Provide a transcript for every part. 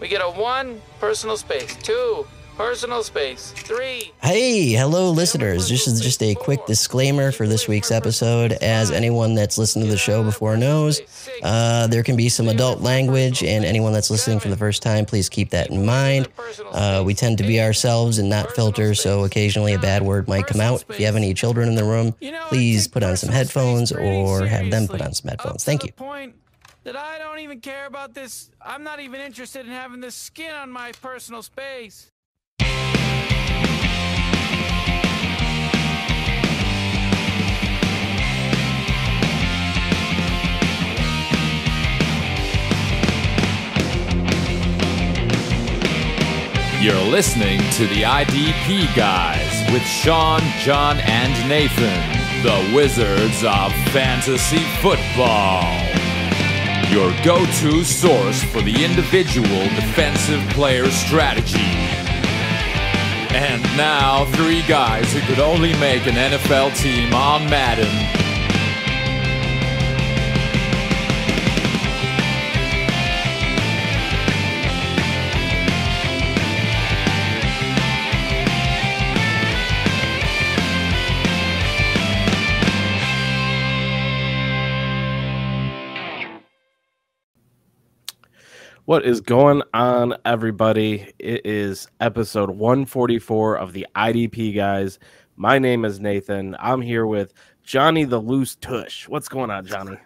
We get a 1, personal space, 2, personal space, 3. Hey, hello listeners. This is just a quick disclaimer for this week's episode. As anyone that's listened to the show before knows, there can be some adult language, and anyone that's listening for the first time, please keep that in mind. We tend to be ourselves and not filter, so occasionally a bad word might come out. If you have any children in the room, please put on some headphones or have them put on some headphones. Thank you. That I don't even care about this. I'm not even interested in having this skin on my personal space. You're listening to the IDP Guys with Sean, John, and Nathan, the Wizards of Fantasy Football. Your go-to source for the individual defensive player strategy. And now, 3 guys who could only make an NFL team on Madden. What is going on, everybody? It is episode 144 of the IDP Guys. My name is Nathan. I'm here with Johnny the Loose Tush. What's going on, Johnny?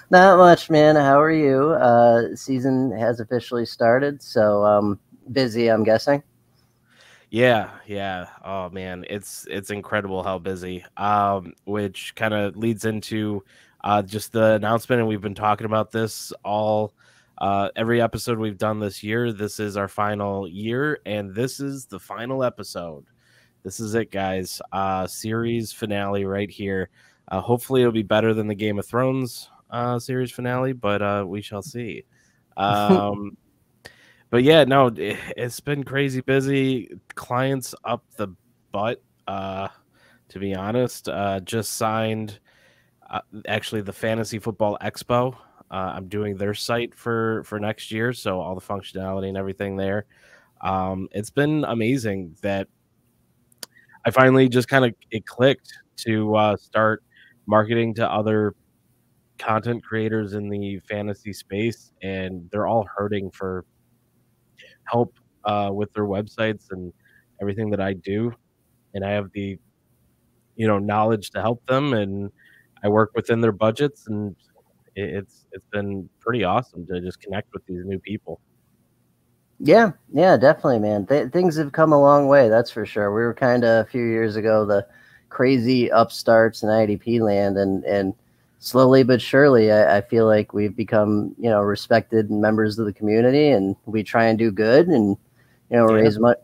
Not much, man. How are you? Season has officially started, so busy, I'm guessing. Yeah. Oh, man, it's incredible how busy, which kind of leads into just the announcement, and we've been talking about this all every episode we've done this year. This is our final year, and this is the final episode. This is it, guys. Series finale right here. Hopefully it'll be better than the Game of Thrones series finale, but we shall see. But yeah, no, it's been crazy busy. Clients up the butt, to be honest. Just signed actually the Fantasy Football Expo. I'm doing their site for next year, so all the functionality and everything there. It's been amazing that I finally just it clicked to start marketing to other content creators in the fantasy space, and they're all hurting for help with their websites and everything that I do, and I have the knowledge to help them, and I work within their budgets, and it's been pretty awesome to just connect with these new people. Yeah, definitely, man. Things have come a long way, that's for sure. We were kind of a few years ago the crazy upstarts in IDP land, and slowly but surely, I feel like we've become respected members of the community, and we try and do good, and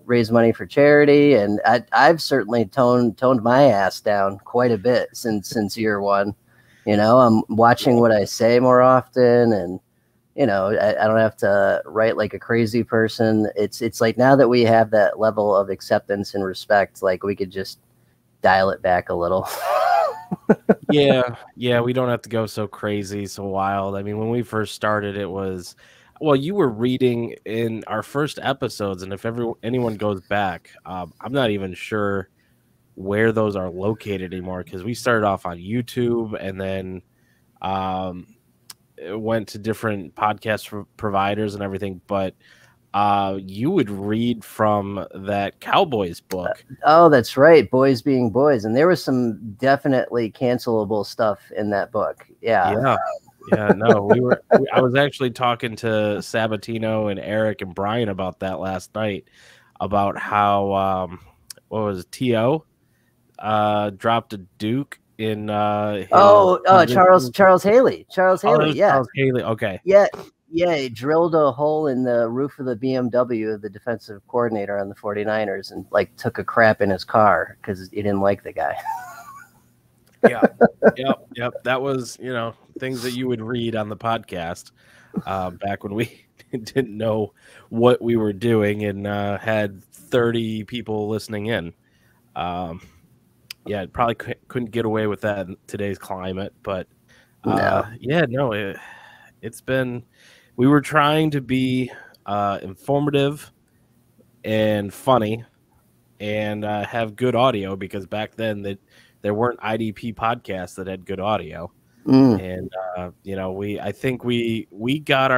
raise money for charity. And I've certainly toned my ass down quite a bit since year one. I'm watching what I say more often, and I don't have to write like a crazy person. It's like now that we have that level of acceptance and respect, like we could just dial it back a little. Yeah, we don't have to go so crazy, so wild. I mean, when we first started, it was, well, you were reading in our first episodes, and if anyone goes back, I'm not even sure where those are located anymore, because we started off on YouTube, and then it went to different podcast providers and everything, but you would read from that Cowboys book. Oh, that's right. Boys Being Boys. And there was some definitely cancelable stuff in that book. Yeah, no, I was actually talking to Sabatino and Eric and Brian about that last night, about how what was it, T.O. dropped a Duke in Charles Haley. Charles Haley. Okay. Yeah, he drilled a hole in the roof of the BMW of the defensive coordinator on the 49ers and took a crap in his car because he didn't like the guy. Yep. That was, things that you would read on the podcast back when we didn't know what we were doing and had 30 people listening in. Probably couldn't get away with that in today's climate, but it's been we were trying to be informative and funny and have good audio, because back then there weren't IDP podcasts that had good audio. And I think we got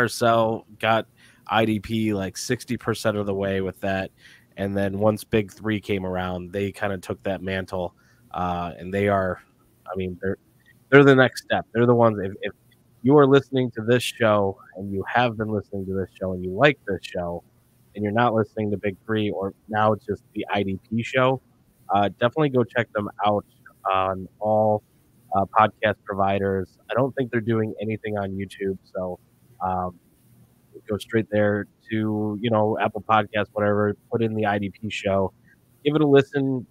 IDP like 60% of the way with that, and then once Big Three came around, they kind of took that mantle, and they're the next step. They're the ones. If you are listening to this show and you have been listening to this show and you like this show, and you're not listening to Big Three, or now it's just the IDP show, definitely go check them out on all podcast providers. I don't think they're doing anything on YouTube, so go straight there to Apple Podcasts, whatever. Put in the IDP show, give it a listen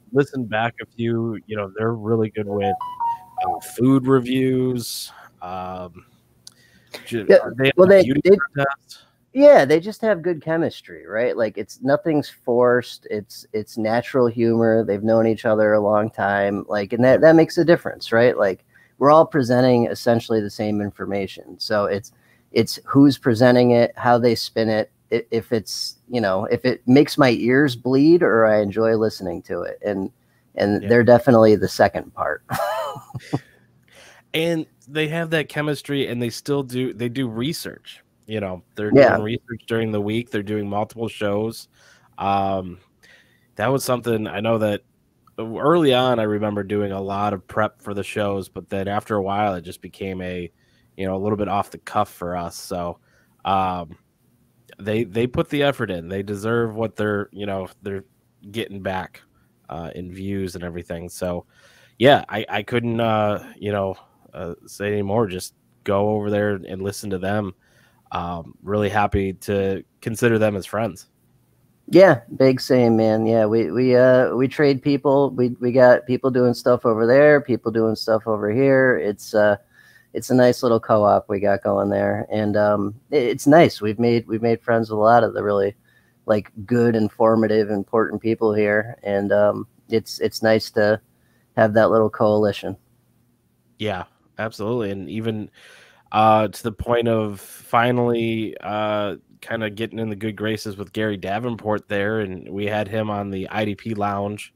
back a few. They're really good with food reviews. They just have good chemistry, right? Like nothing's forced. It's natural humor. They've known each other a long time. Like, and that makes a difference, right? Like we're all presenting essentially the same information. So it's who's presenting it, how they spin it. If it's, if it makes my ears bleed or I enjoy listening to it. And they're definitely the second part. And they have that chemistry, and they do research. They're doing research during the week. They're doing multiple shows. That was something I know that early on, I remember doing a lot of prep for the shows, but then after a while, it just became a little bit off the cuff for us. So, they put the effort in. They deserve what they're getting back, in views and everything. So, yeah, I couldn't, say anymore. Just go over there and listen to them. Really happy to consider them as friends. Yeah, big same, man. Yeah, we trade people. We got people doing stuff over there, people doing stuff over here. It's a nice little co-op we got going there, and it's nice. We've made friends with a lot of the really like good, informative, important people here, and it's nice to have that little coalition. Yeah, absolutely, and even to the point of finally kind of getting in the good graces with Gary Davenport there, and we had him on the IDP Lounge,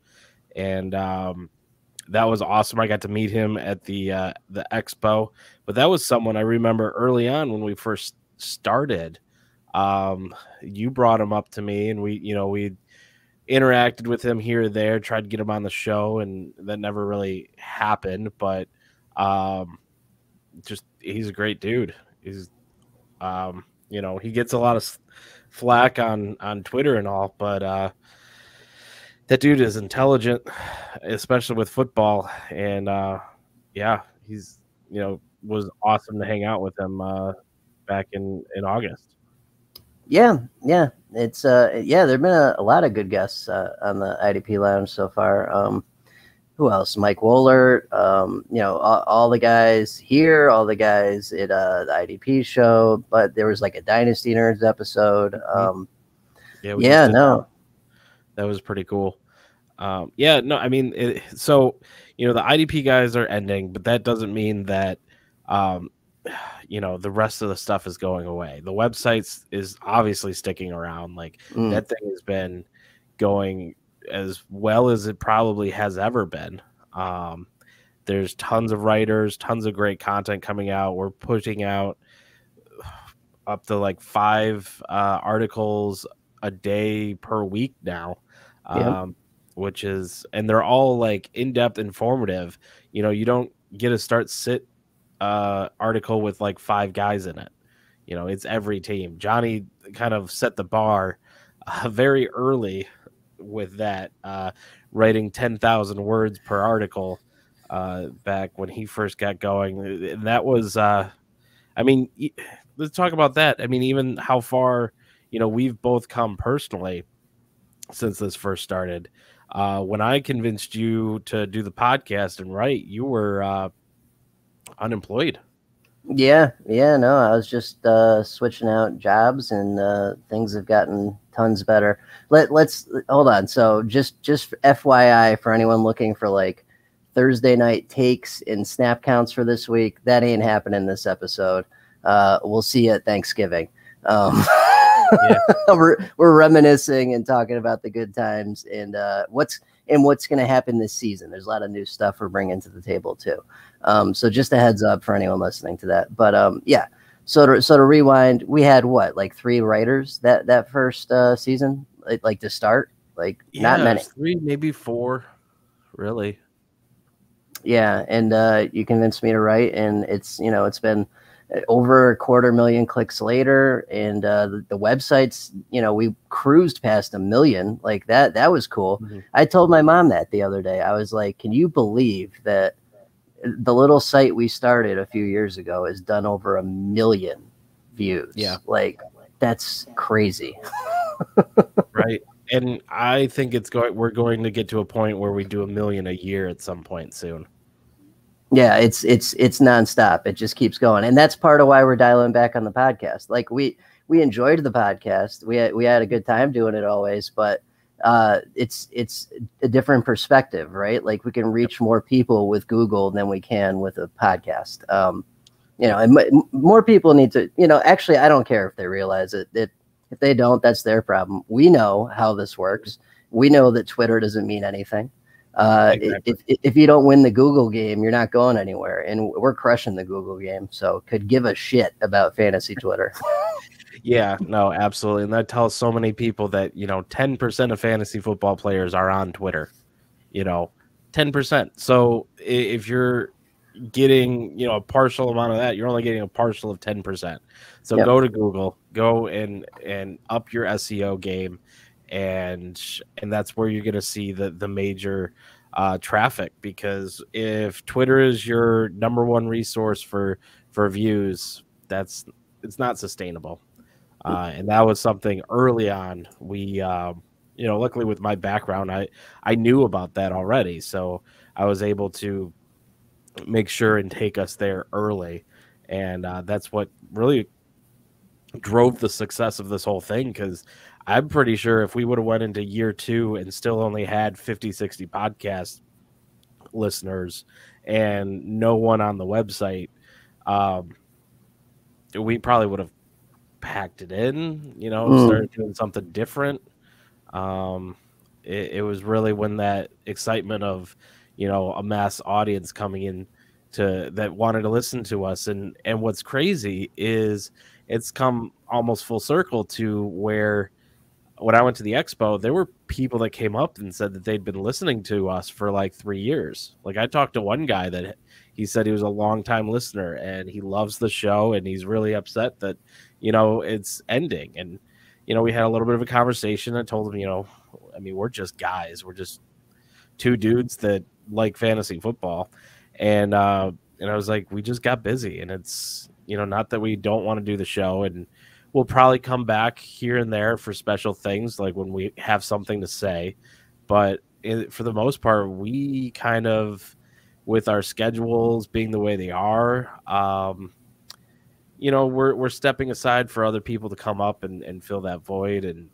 and that was awesome. I got to meet him at the expo, but that was someone I remember early on when we first started. You brought him up to me, and we interacted with him here or there, tried to get him on the show, and that never really happened. But just he's a great dude. He's he gets a lot of flack on Twitter and all, but that dude is intelligent, especially with football, and he's was awesome to hang out with him back in August. Yeah, it's there've been a lot of good guests on the IDP Lounge so far. Who else? Mike Wohlert, all the guys here, all the guys at the IDP show, but there was like a Dynasty Nerds episode. That was pretty cool. I mean, the IDP guys are ending, but that doesn't mean that, the rest of the stuff is going away. The website is obviously sticking around. Like that thing has been going as well as it probably has ever been. There's tons of writers, tons of great content coming out. We're pushing out up to like 5 articles a day per week now, which is, and they're all like in-depth, informative. You don't get a sit article with like 5 guys in it. It's every team. Johnny kind of set the bar very early with that, writing 10,000 words per article back when he first got going. And that was, let's talk about that. I mean, even how far, we've both come personally since this first started. When I convinced you to do the podcast and write, you were unemployed. Yeah, no, I was just switching out jobs, and things have gotten tons better. Let's hold on. So just FYI for anyone looking for like Thursday night takes and snap counts for this week, that ain't happening this episode. We'll see you at Thanksgiving. Yeah. we're reminiscing and talking about the good times and what's going to happen this season. There's a lot of new stuff we're bringing to the table too. So just a heads up for anyone listening to that. But yeah. So to rewind, we had what, like 3 writers that first season, like to start, like not many. 3, maybe 4, really. Yeah, and you convinced me to write, and it's been over 250,000 clicks later, and the website's we cruised past 1 million. Like that was cool. Mm-hmm. I told my mom that the other day. I was like, can you believe that the little site we started a few years ago has done over 1 million views? Yeah, like that's crazy. Right. And I think we're going to get to a point where we do 1 million a year at some point soon. Yeah, it's nonstop. It just keeps going, and that's part of why we're dialing back on the podcast. Like we enjoyed the podcast. We had a good time doing it always, but it's a different perspective, right? Like we can reach more people with Google than we can with a podcast. And more people need to. Actually, I don't care if they realize it. If they don't, that's their problem. We know how this works. We know that Twitter doesn't mean anything. Exactly. If you don't win the Google game, you're not going anywhere, and we're crushing the Google game. So could give a shit about fantasy Twitter. Yeah, no, absolutely. And that tells so many people that 10% of fantasy football players are on Twitter. 10%. So if you're getting a partial amount of that, you're only getting a partial of 10%. So yep. Go to Google, go and up your SEO game, and that's where you're going to see the major traffic, because if Twitter is your number one resource for views, it's not sustainable. And that was something early on. We luckily with my background, I knew about that already, so I was able to make sure and take us there early, and that's what really drove the success of this whole thing, because I'm pretty sure if we would have went into year 2 and still only had 50-60 podcast listeners and no one on the website, we probably would have packed it in, started doing something different. It was really when that excitement of a mass audience coming in that wanted to listen to us, and what's crazy is it's come almost full circle to where when I went to the expo, there were people that came up and said that they'd been listening to us for like 3 years. Like I talked to one guy that he said he was a longtime listener and he loves the show, and he's really upset that it's ending. And we had a little bit of a conversation. I told him, we're just guys. We're just 2 dudes that like fantasy football. And I was like, we just got busy, and it's, not that we don't want to do the show, and we'll probably come back here and there for special things, like when we have something to say. But for the most part, we kind of, with our schedules being the way they are, we're stepping aside for other people to come up and fill that void. And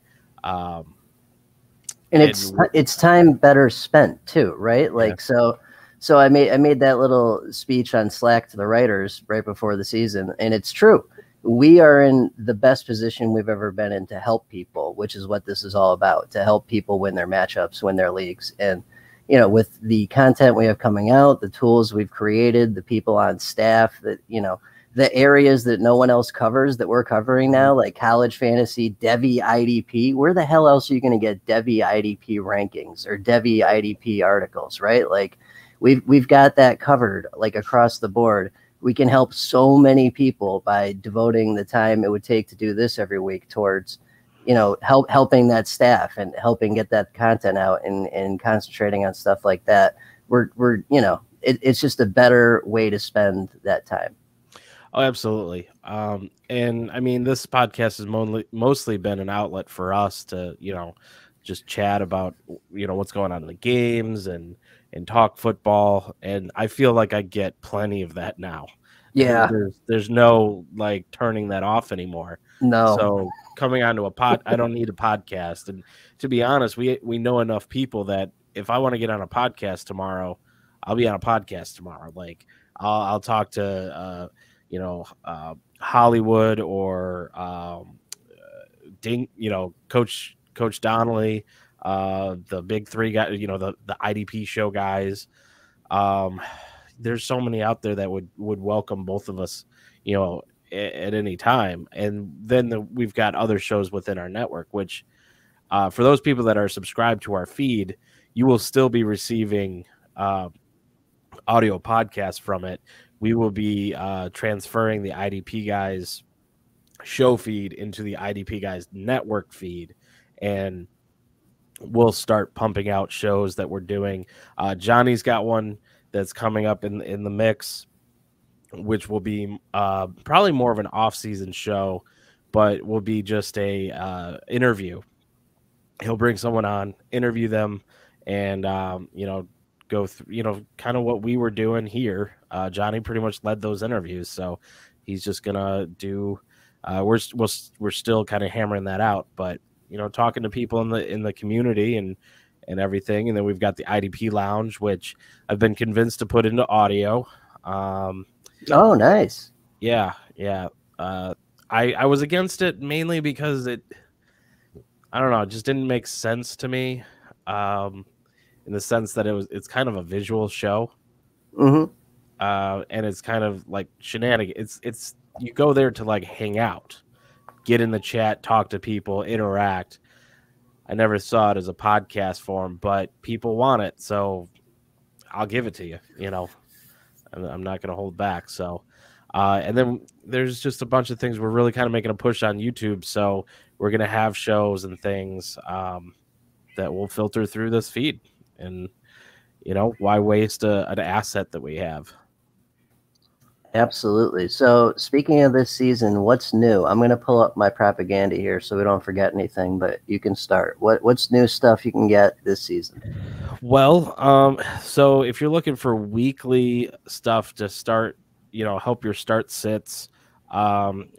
it's time better spent too, right? Like, yeah. So I made that little speech on Slack to the writers right before the season, and it's true. We are in the best position we've ever been in to help people, which is what this is all about, to help people win their matchups, win their leagues. And, with the content we have coming out, the tools we've created, the people on staff that, the areas that no one else covers that we're covering now, like college fantasy, Devy IDP. Where the hell else are you going to get Devy IDP rankings or Devy IDP articles, right? Like we've got that covered, like across the board. We can help so many people by devoting the time it would take to do this every week towards, helping that staff and helping get that content out and concentrating on stuff like that. It's just a better way to spend that time. Oh, absolutely. And I mean, this podcast has mostly been an outlet for us to, just chat about, what's going on in the games and talk football. And I feel like I get plenty of that now. Yeah. There's no like turning that off anymore. No. So coming onto I don't need a podcast. And to be honest, we know enough people that if I want to get on a podcast tomorrow, I'll be on a podcast tomorrow. Like I'll talk to, Hollywood or Coach Donnelly, the big three guys, the IDP show guys. There's so many out there that would welcome both of us, at any time. And then we've got other shows within our network, which for those people that are subscribed to our feed, you will still be receiving audio podcasts from it. We will be transferring the IDP guys show feed into the IDP guys network feed, and we'll start pumping out shows that we're doing. Johnny's got one that's coming up in the mix, which will be probably more of an off-season show, but will be just a interview. He'll bring someone on, interview them, and go through kind of what we were doing here. Johnny pretty much led those interviews, so he's just gonna do. We're still kind of hammering that out, but talking to people in the community and everything. And then we've got the IDP Lounge, which I've been convinced to put into audio. Oh, nice. Yeah. I was against it mainly because it just didn't make sense to me. In the sense that it's kind of a visual show. Mm-hmm. And it's kind of like shenanigans. It's you go there to like hang out, get in the chat, talk to people, interact. I never saw it as a podcast form, but people want it, so I'll give it to you. I'm not going to hold back. So, and then there's just a bunch of things we're really kind of making a push on YouTube. So we're going to have shows and things that will filter through this feed. And, why waste an asset that we have? Absolutely. So speaking of this season, what's new? I'm going to pull up my propaganda here so we don't forget anything, but you can start. What's new stuff you can get this season? Well, so if you're looking for weekly stuff to start, help your start sits,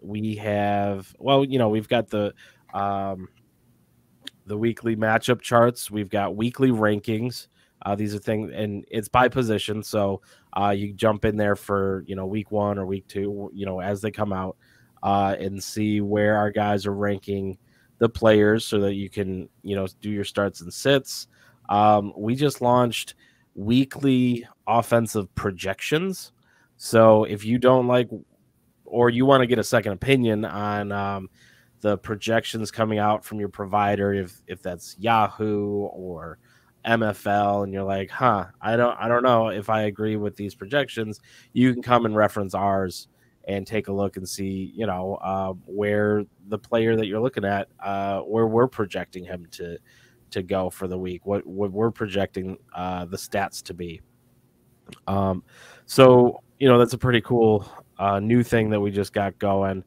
we have, we've got the weekly matchup charts. We've got weekly rankings. These are things, and it's by position. So you jump in there for, week 1 or week 2, as they come out, and see where our guys are ranking the players so that you can, do your starts and sits. We just launched weekly offensive projections. So if you don't like, or you want to get a second opinion on the projections coming out from your provider, if that's Yahoo or MFL, and you're like, I don't know if I agree with these projections, you can come and reference ours and take a look and see, where the player that you're looking at, where we're projecting him to go for the week, what we're projecting the stats to be. So that's a pretty cool new thing that we just got going.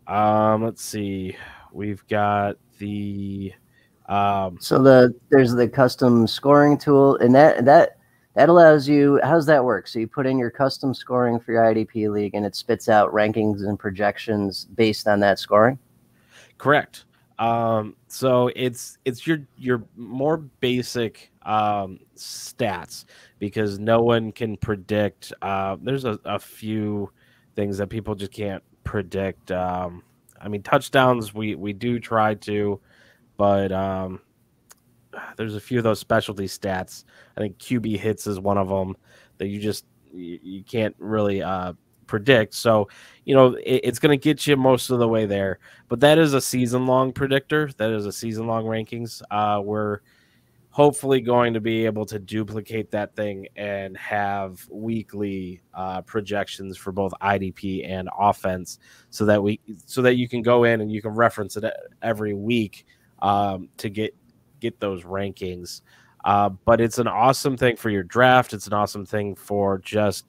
Let's see, we've got the so there's the custom scoring tool, and that allows you. How's that work? So you put in your custom scoring for your IDP league, and it spits out rankings and projections based on that scoring. Correct. So it's your more basic stats, because no one can predict. There's a few things that people just can't predict. Touchdowns we do try to, but there's a few of those specialty stats. I think QB hits is one of them that you can't really predict. So, it's going to get you most of the way there. But that is a season-long predictor. That is a season-long rankings. We're hopefully going to be able to duplicate that thing and have weekly projections for both IDP and offense, so that you can go in and you can reference it every week to get those rankings. But it's an awesome thing for your draft. It's an awesome thing for just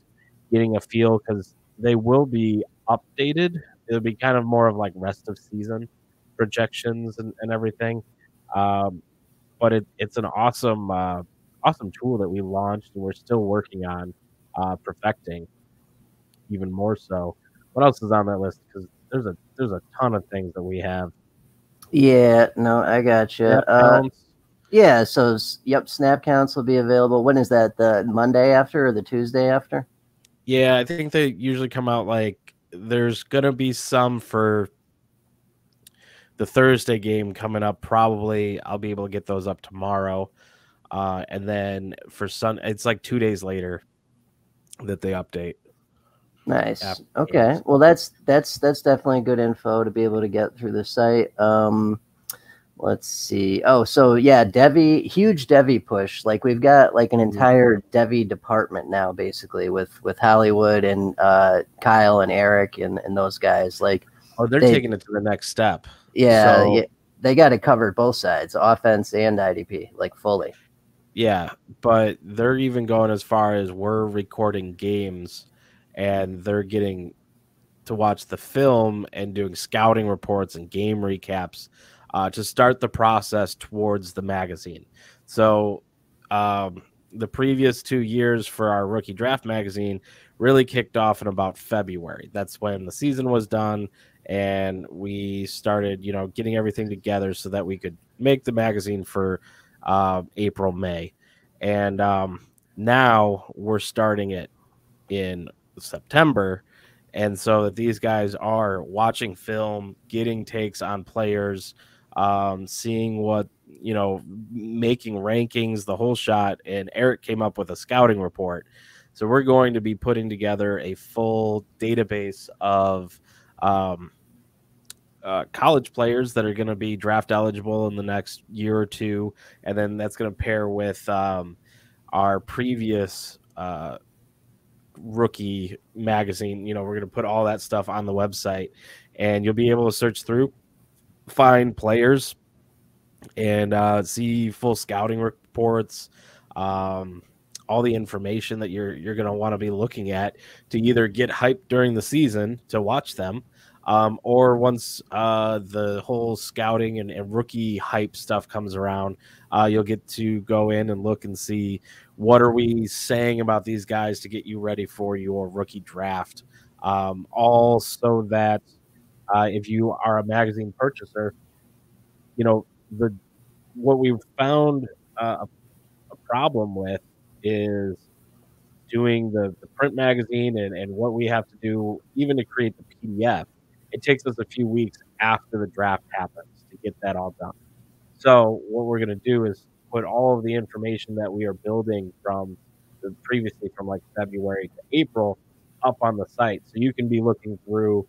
getting a feel, because they will be updated. It'll be kind of more of like rest of season projections and everything. But it's an awesome tool that we launched, and we're still working on perfecting even more so. What else is on that list? Because there's a ton of things that we have. Yeah, no, I gotcha. Yeah, so snap counts will be available. When is that? The Monday after or the Tuesday after? Yeah, I think they usually come out like there's going to be some for the Thursday game coming up. Probably I'll be able to get those up tomorrow. And then for it's like 2 days later that they update. Nice. Okay. Well, that's definitely good info to be able to get through the site. Let's see. Oh, so yeah, huge Devi push. Like we've got like an entire Devi department now, basically with Hollywood and Kyle and Eric and those guys. Like, they're taking it to the next step. Yeah, yeah, they got it covered both sides, offense and IDP, like fully. Yeah, but they're even going as far as we're recording games, and they're getting to watch the film and doing scouting reports and game recaps to start the process towards the magazine. So the previous 2 years for our rookie draft magazine really kicked off in about February. That's when the season was done, and we started, getting everything together so that we could make the magazine for April, May. And now we're starting it in September. And so that these guys are watching film, getting takes on players, seeing what, making rankings, the whole shot. And Eric came up with a scouting report. So we're going to be putting together a full database of college players that are going to be draft eligible in the next year or two. And then that's going to pair with our previous rookie magazine. We're going to put all that stuff on the website, and you'll be able to search through, find players, and see full scouting reports, all the information that you're going to want to be looking at to either get hyped during the season to watch them, or once the whole scouting and rookie hype stuff comes around, you'll get to go in and look and see what are we saying about these guys to get you ready for your rookie draft. All so that if you are a magazine purchaser, what we've found a problem with is doing the print magazine and what we have to do, even to create the PDF. It takes us a few weeks after the draft happens to get that all done. So what we're going to do is put all of the information that we are building from previously from like February to April up on the site. So you can be looking through,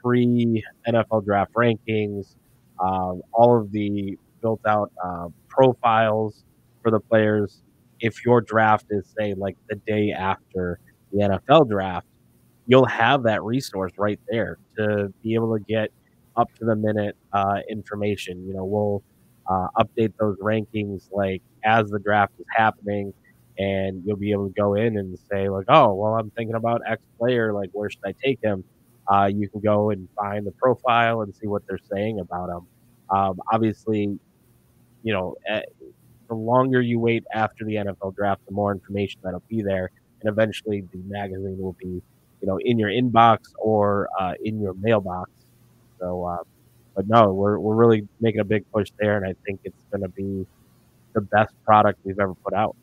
pre-NFL draft rankings, all of the built out profiles for the players. If your draft is, say, like the day after the NFL draft, you'll have that resource right there to be able to get up to the minute information. We'll update those rankings like as the draft is happening, and you'll be able to go in and say like, oh, well, I'm thinking about X player, like where should I take him? You can go and find the profile and see what they're saying about him. Obviously, the longer you wait after the NFL draft, the more information that'll be there, and eventually the magazine will be, in your inbox or in your mailbox. So, but no, we're really making a big push there, and I think it's going to be the best product we've ever put out.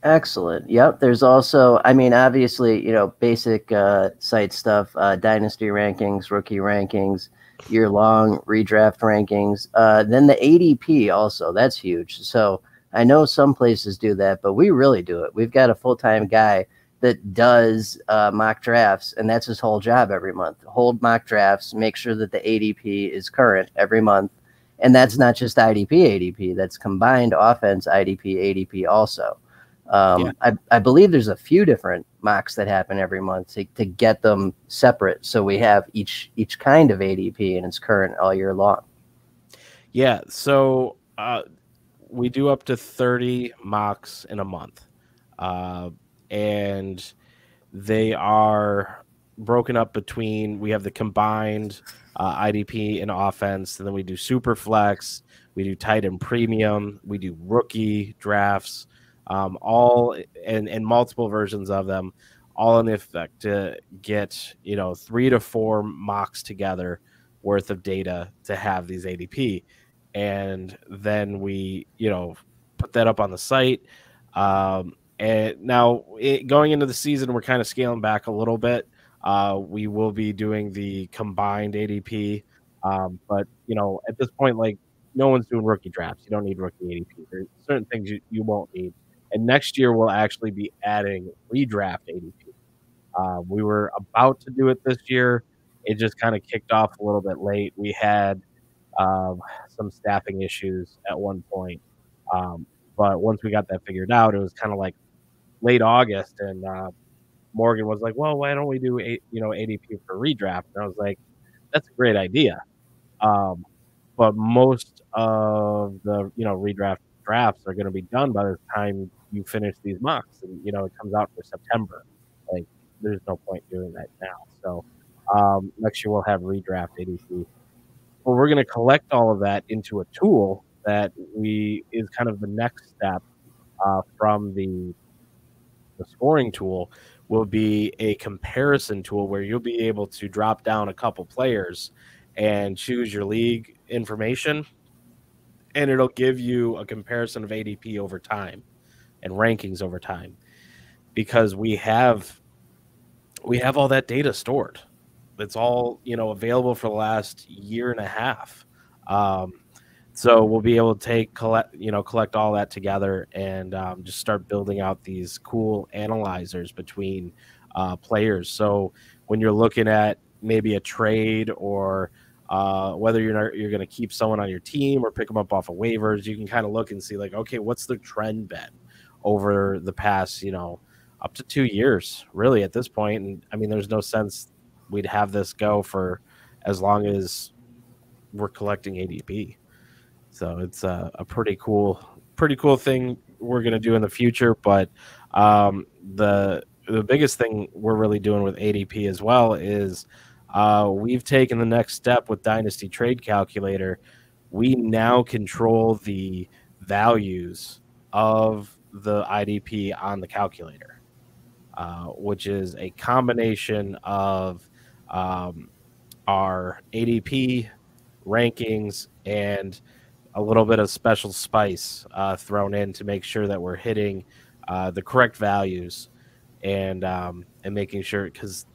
Excellent. Yep. There's also, obviously, basic site stuff, dynasty rankings, rookie rankings, year-long redraft rankings. Then the ADP also, that's huge. So I know some places do that, but we really do it. We've got a full-time guy that does mock drafts, and that's his whole job every month. Hold mock drafts, make sure that the ADP is current every month. And that's not just ADP, that's combined offense, ADP also. I believe there's a few different mocks that happen every month to get them separate, so we have each kind of ADP and it's current all year long. Yeah, so we do up to 30 mocks in a month, and they are broken up between, we have the combined IDP and offense, and then we do super flex, we do tight end premium, we do rookie drafts, all and multiple versions of them, all in effect to get 3 to 4 mocks together worth of data to have these ADP, and then we put that up on the site. And now going into the season, we're kind of scaling back a little bit We will be doing the combined ADP. But at this point, like, no one's doing rookie drafts. You don't need rookie ADP. There's certain things you won't need. And next year we'll actually be adding redraft ADP. We were about to do it this year. It just kind of kicked off a little bit late. We had some staffing issues at one point. But once we got that figured out, it was kind of like late August, and Morgan was like, "Well, why don't we do ADP for redraft?" And I was like, "That's a great idea." But most of the redraft drafts are going to be done by the time you finish these mocks, and it comes out for September. Like, there's no point doing that now. So next year we'll have redraft ADP. Well, we're going to collect all of that into a tool that is kind of the next step from the scoring tool. Will be a comparison tool where you'll be able to drop down a couple players and choose your league information, and it'll give you a comparison of ADP over time and rankings over time, because we have all that data stored. It's all available for the last year and a half. So we'll be able to collect all that together and just start building out these cool analyzers between players. So when you're looking at maybe a trade, or whether you're going to keep someone on your team or pick them up off of waivers, you can kind of look and see, like, okay, what's the trend been over the past up to 2 years, really, at this point. And I mean, there's no sense we'd have this go for as long as we're collecting ADP. So it's a pretty cool thing we're going to do in the future. But the biggest thing we're really doing with ADP as well is we've taken the next step with Dynasty Trade Calculator. We now control the values of the IDP on the calculator, which is a combination of our ADP rankings and a little bit of special spice thrown in to make sure that we're hitting the correct values, and making sure, because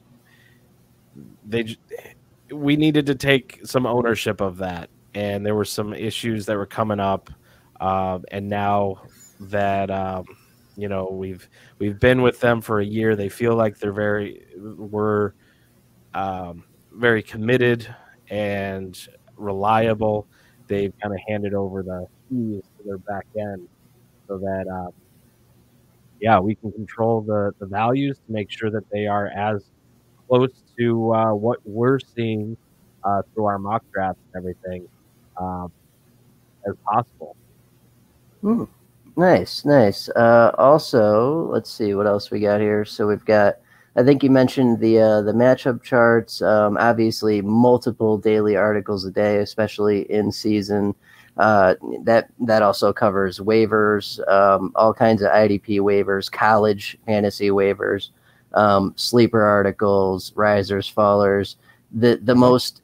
we needed to take some ownership of that, and there were some issues that were coming up, and now that we've been with them for a year, they feel like we're very committed and reliable. They've kind of handed over the keys to their back end so that, we can control the values to make sure that they are as close to what we're seeing through our mock drafts and everything as possible. Nice. Also, let's see what else we got here. So we've got, I think you mentioned the matchup charts. Obviously, multiple daily articles a day, especially in season. That also covers waivers, all kinds of IDP waivers, college fantasy waivers, sleeper articles, risers, fallers. The most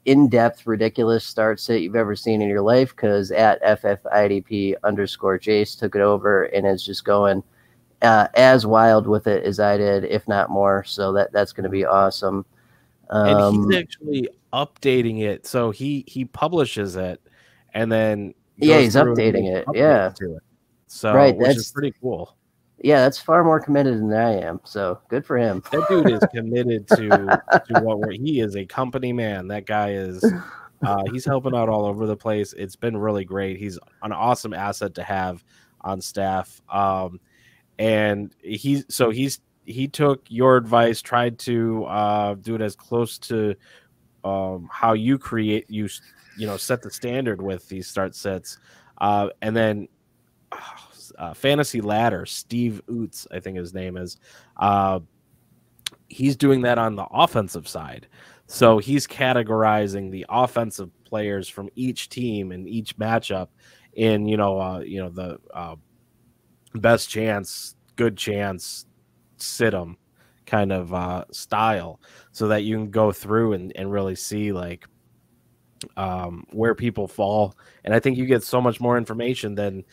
in-depth, ridiculous starts that you've ever seen in your life, because at FFIDP_Jace took it over and is just going as wild with it as I did, if not more. So that's going to be awesome. And he's actually updating it. So he publishes it, and then he's updating it. Yeah. To it. So right, which is pretty cool. Yeah, that's far more committed than I am. So good for him. That dude is committed to he is a company man. That guy is he's helping out all over the place. It's been really great. He's an awesome asset to have on staff. And he took your advice, tried to do it as close to how you set the standard with these start sets, and then Fantasy Ladder, Steve Oots, I think his name is, he's doing that on the offensive side. So he's categorizing the offensive players from each team and each matchup in the best chance, good chance, sit 'em kind of style, so that you can go through and really see like where people fall. And I think you get so much more information than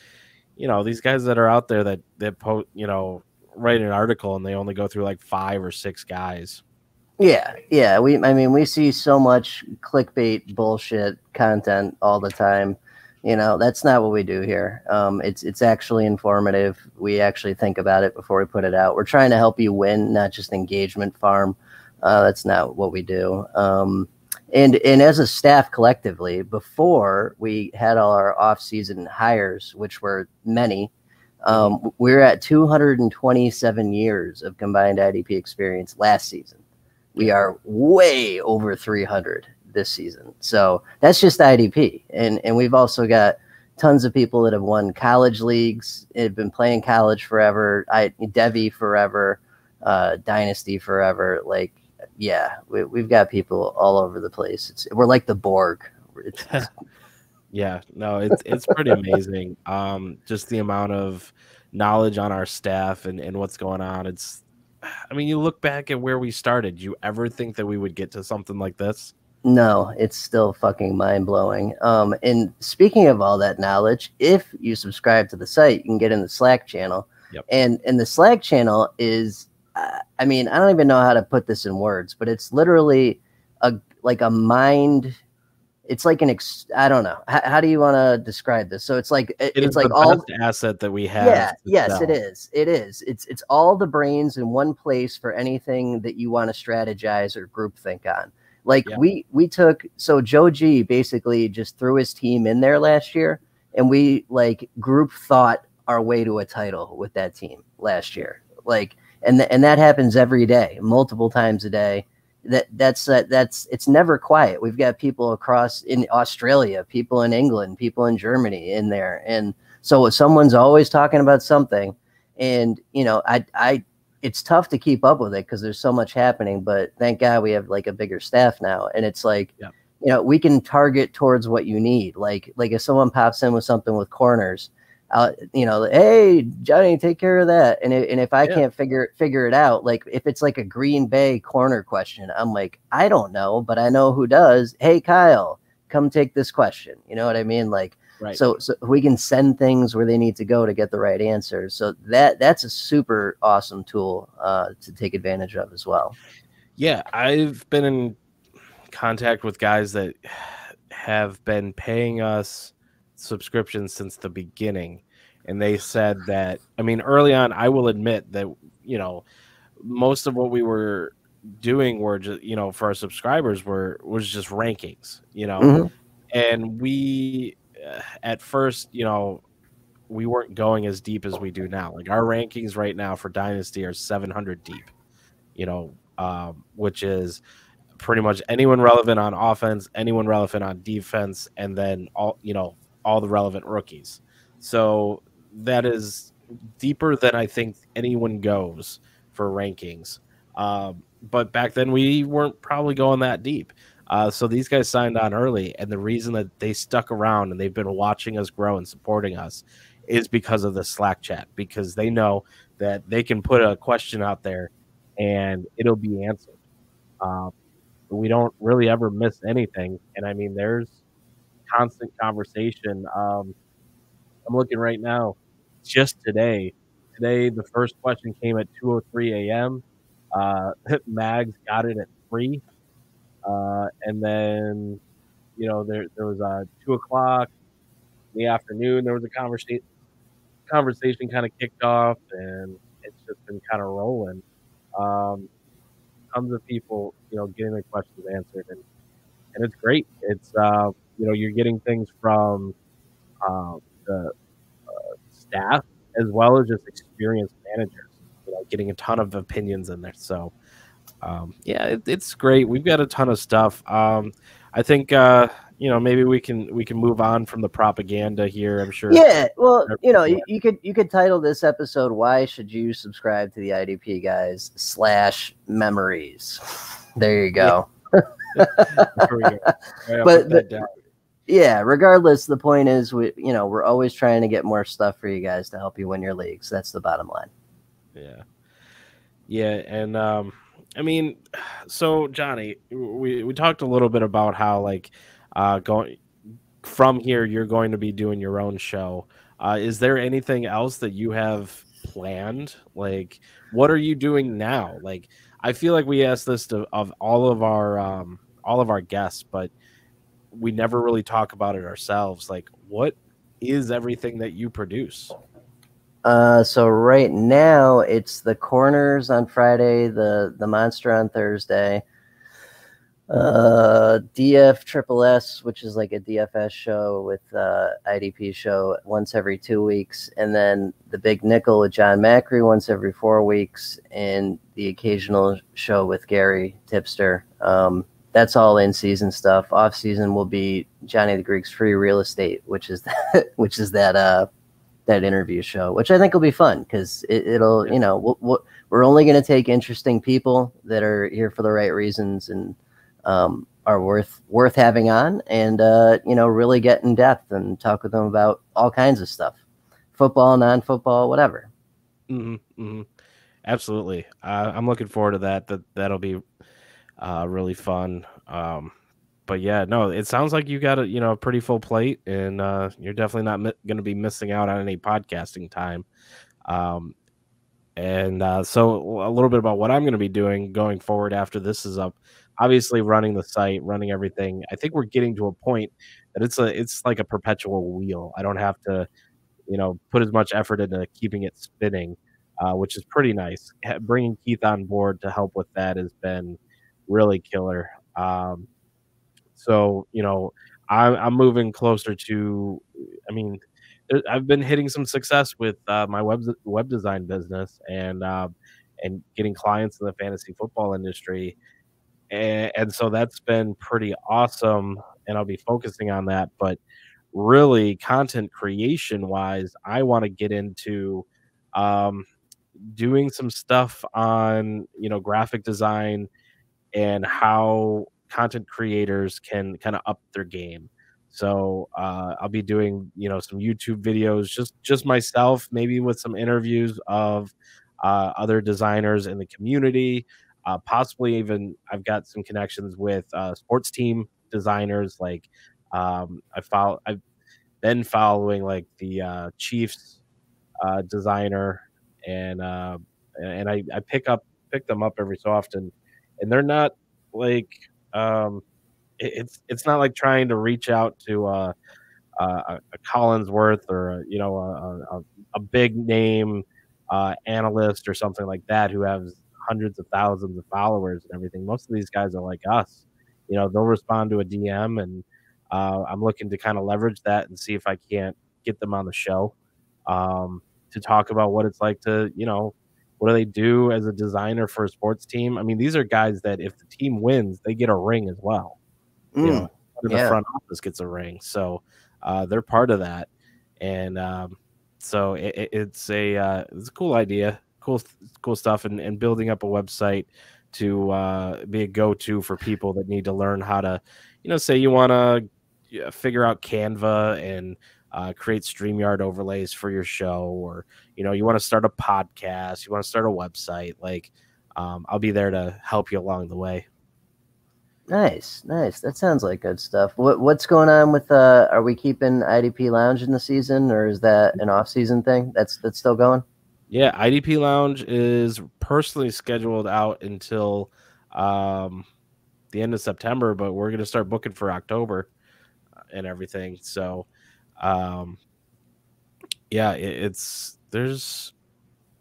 these guys that are out there that write an article and they only go through like 5 or 6 guys. Yeah. We see so much clickbait bullshit content all the time. That's not what we do here. It's actually informative. We actually think about it before we put it out. We're trying to help you win, not just engagement farm. That's not what we do. And as a staff collectively, before we had all our off-season hires, which were many, we're at 227 years of combined IDP experience last season. We are way over 300 this season. So that's just IDP. And we've also got tons of people that have won college leagues, have been playing college forever, Devi forever, Dynasty forever. Like, yeah, we've got people all over the place. We're like the Borg. Yeah, no, it's pretty amazing. Just the amount of knowledge on our staff and what's going on. You look back at where we started. You ever think that we would get to something like this? No, it's still fucking mind blowing. And speaking of all that knowledge, if you subscribe to the site, you can get in the Slack channel. Yep. And the Slack channel is, I don't even know how to put this in words, but it's literally a mind. It's like I don't know. How do you want to describe this? So it's like it's like all best asset that we have. Yeah, yes, it is. It is. It's all the brains in one place for anything that you want to strategize or group think on. Like we took, so Joe G basically just threw his team in there last year, and we like group thought our way to a title with that team last year. Like, and that happens every day, multiple times a day. That's it's never quiet. We've got people across in Australia, people in England, people in Germany in there, and so someone's always talking about something. And it's tough to keep up with it because there's so much happening. But thank God we have like a bigger staff now, and it's like we can target towards what you need. Like if someone pops in with something with corners, hey Johnny, take care of that. And if I can't figure it out, like if it's like a Green Bay corner question, I'm like, I don't know, but I know who does. Hey Kyle, come take this question. You know what I mean? Like, right. So we can send things where they need to go to get the right answers. So that's a super awesome tool to take advantage of as well. Yeah, I've been in contact with guys that have been paying us subscriptions since the beginning, and they said that early on, I will admit that most of what we were doing were just for our subscribers was just rankings, and we at first we weren't going as deep as we do now. Like our rankings right now for Dynasty are 700 deep, which is pretty much anyone relevant on offense, anyone relevant on defense, and then all the relevant rookies. So that is deeper than I think anyone goes for rankings. But back then we weren't probably going that deep. So these guys signed on early, and the reason that they stuck around and they've been watching us grow and supporting us is because of the Slack chat, because they know that they can put a question out there and it'll be answered. We don't really ever miss anything. And there's constant conversation. I'm looking right now, just today the first question came at 2:03 a.m. Mags got it at 3, and then there was a 2 o'clock in the afternoon. There was a conversation kind of kicked off, and it's just been kind of rolling. Tons of people getting their questions answered, and it's great. It's you're getting things from the staff as well as just experienced managers, getting a ton of opinions in there. So, it's great. We've got a ton of stuff. I think, maybe we can move on from the propaganda here. I'm sure. Yeah. Well, you could title this episode, "Why Should You Subscribe to the IDP Guys /Memories?" There you go. Yeah. There we go. But yeah, regardless, the point is we're always trying to get more stuff for you guys to help you win your leagues. That's the bottom line. Yeah. And so Johnny, we talked a little bit about how going from here, you're going to be doing your own show. Is there anything else that you have planned? Like, what are you doing now? Like, I feel like we asked this of all of our guests, but we never really talk about it ourselves. Like, what is everything that you produce? So right now it's the Corners on Friday, the Monster on Thursday, DF Triple S, which is like a DFS show with IDP show once every 2 weeks, and then the Big Nickel with John Macri once every 4 weeks, and the occasional show with Gary Tipster. That's all in season stuff. Off season will be Johnny the Greek's Free Real Estate, which is that interview show, which I think will be fun because it'll we're only going to take interesting people that are here for the right reasons and are worth having on, and really get in depth and talk with them about all kinds of stuff, football, non-football, whatever. Absolutely. I'm looking forward to that. That'll be really fun. But yeah, no, it sounds like you got a pretty full plate, and you're definitely not going to be missing out on any podcasting time. So a little bit about what I'm going to be doing going forward after this is up. Obviously, running the site, running everything. I think we're getting to a point that it's like a perpetual wheel. I don't have to, put as much effort into keeping it spinning, which is pretty nice. Bringing Keith on board to help with that has been really killer. So, I'm moving closer to, I've been hitting some success with my web design business and getting clients in the fantasy football industry. And so that's been pretty awesome. And I'll be focusing on that. But really, content creation wise, I want to get into doing some stuff on, graphic design and how content creators can kind of up their game. So I'll be doing, some YouTube videos, just myself, maybe with some interviews of other designers in the community. Possibly even I've got some connections with sports team designers. Like I've been following like the Chiefs designer, and I pick them up every so often, and they're not like it's not like trying to reach out to a Collinsworth or a big name analyst or something like that who has hundreds of thousands of followers and everything. Most of these guys are like us. They'll respond to a DM, and I'm looking to kind of leverage that and see if I can't get them on the show to talk about what it's like to, what do they do as a designer for a sports team? I mean, these are guys that if the team wins, they get a ring as well. The front office gets a ring. So they're part of that. And so it's a cool idea, cool stuff, and building up a website to be a go-to for people that need to learn how to, say you want to figure out Canva and create StreamYard overlays for your show, or, you want to start a podcast, you want to start a website. Like, I'll be there to help you along the way. Nice. That sounds like good stuff. What's going on with are we keeping IDP Lounge in the season, or is that an off-season thing that's still going? Yeah, IDP Lounge is personally scheduled out until the end of September, but we're going to start booking for October and everything. So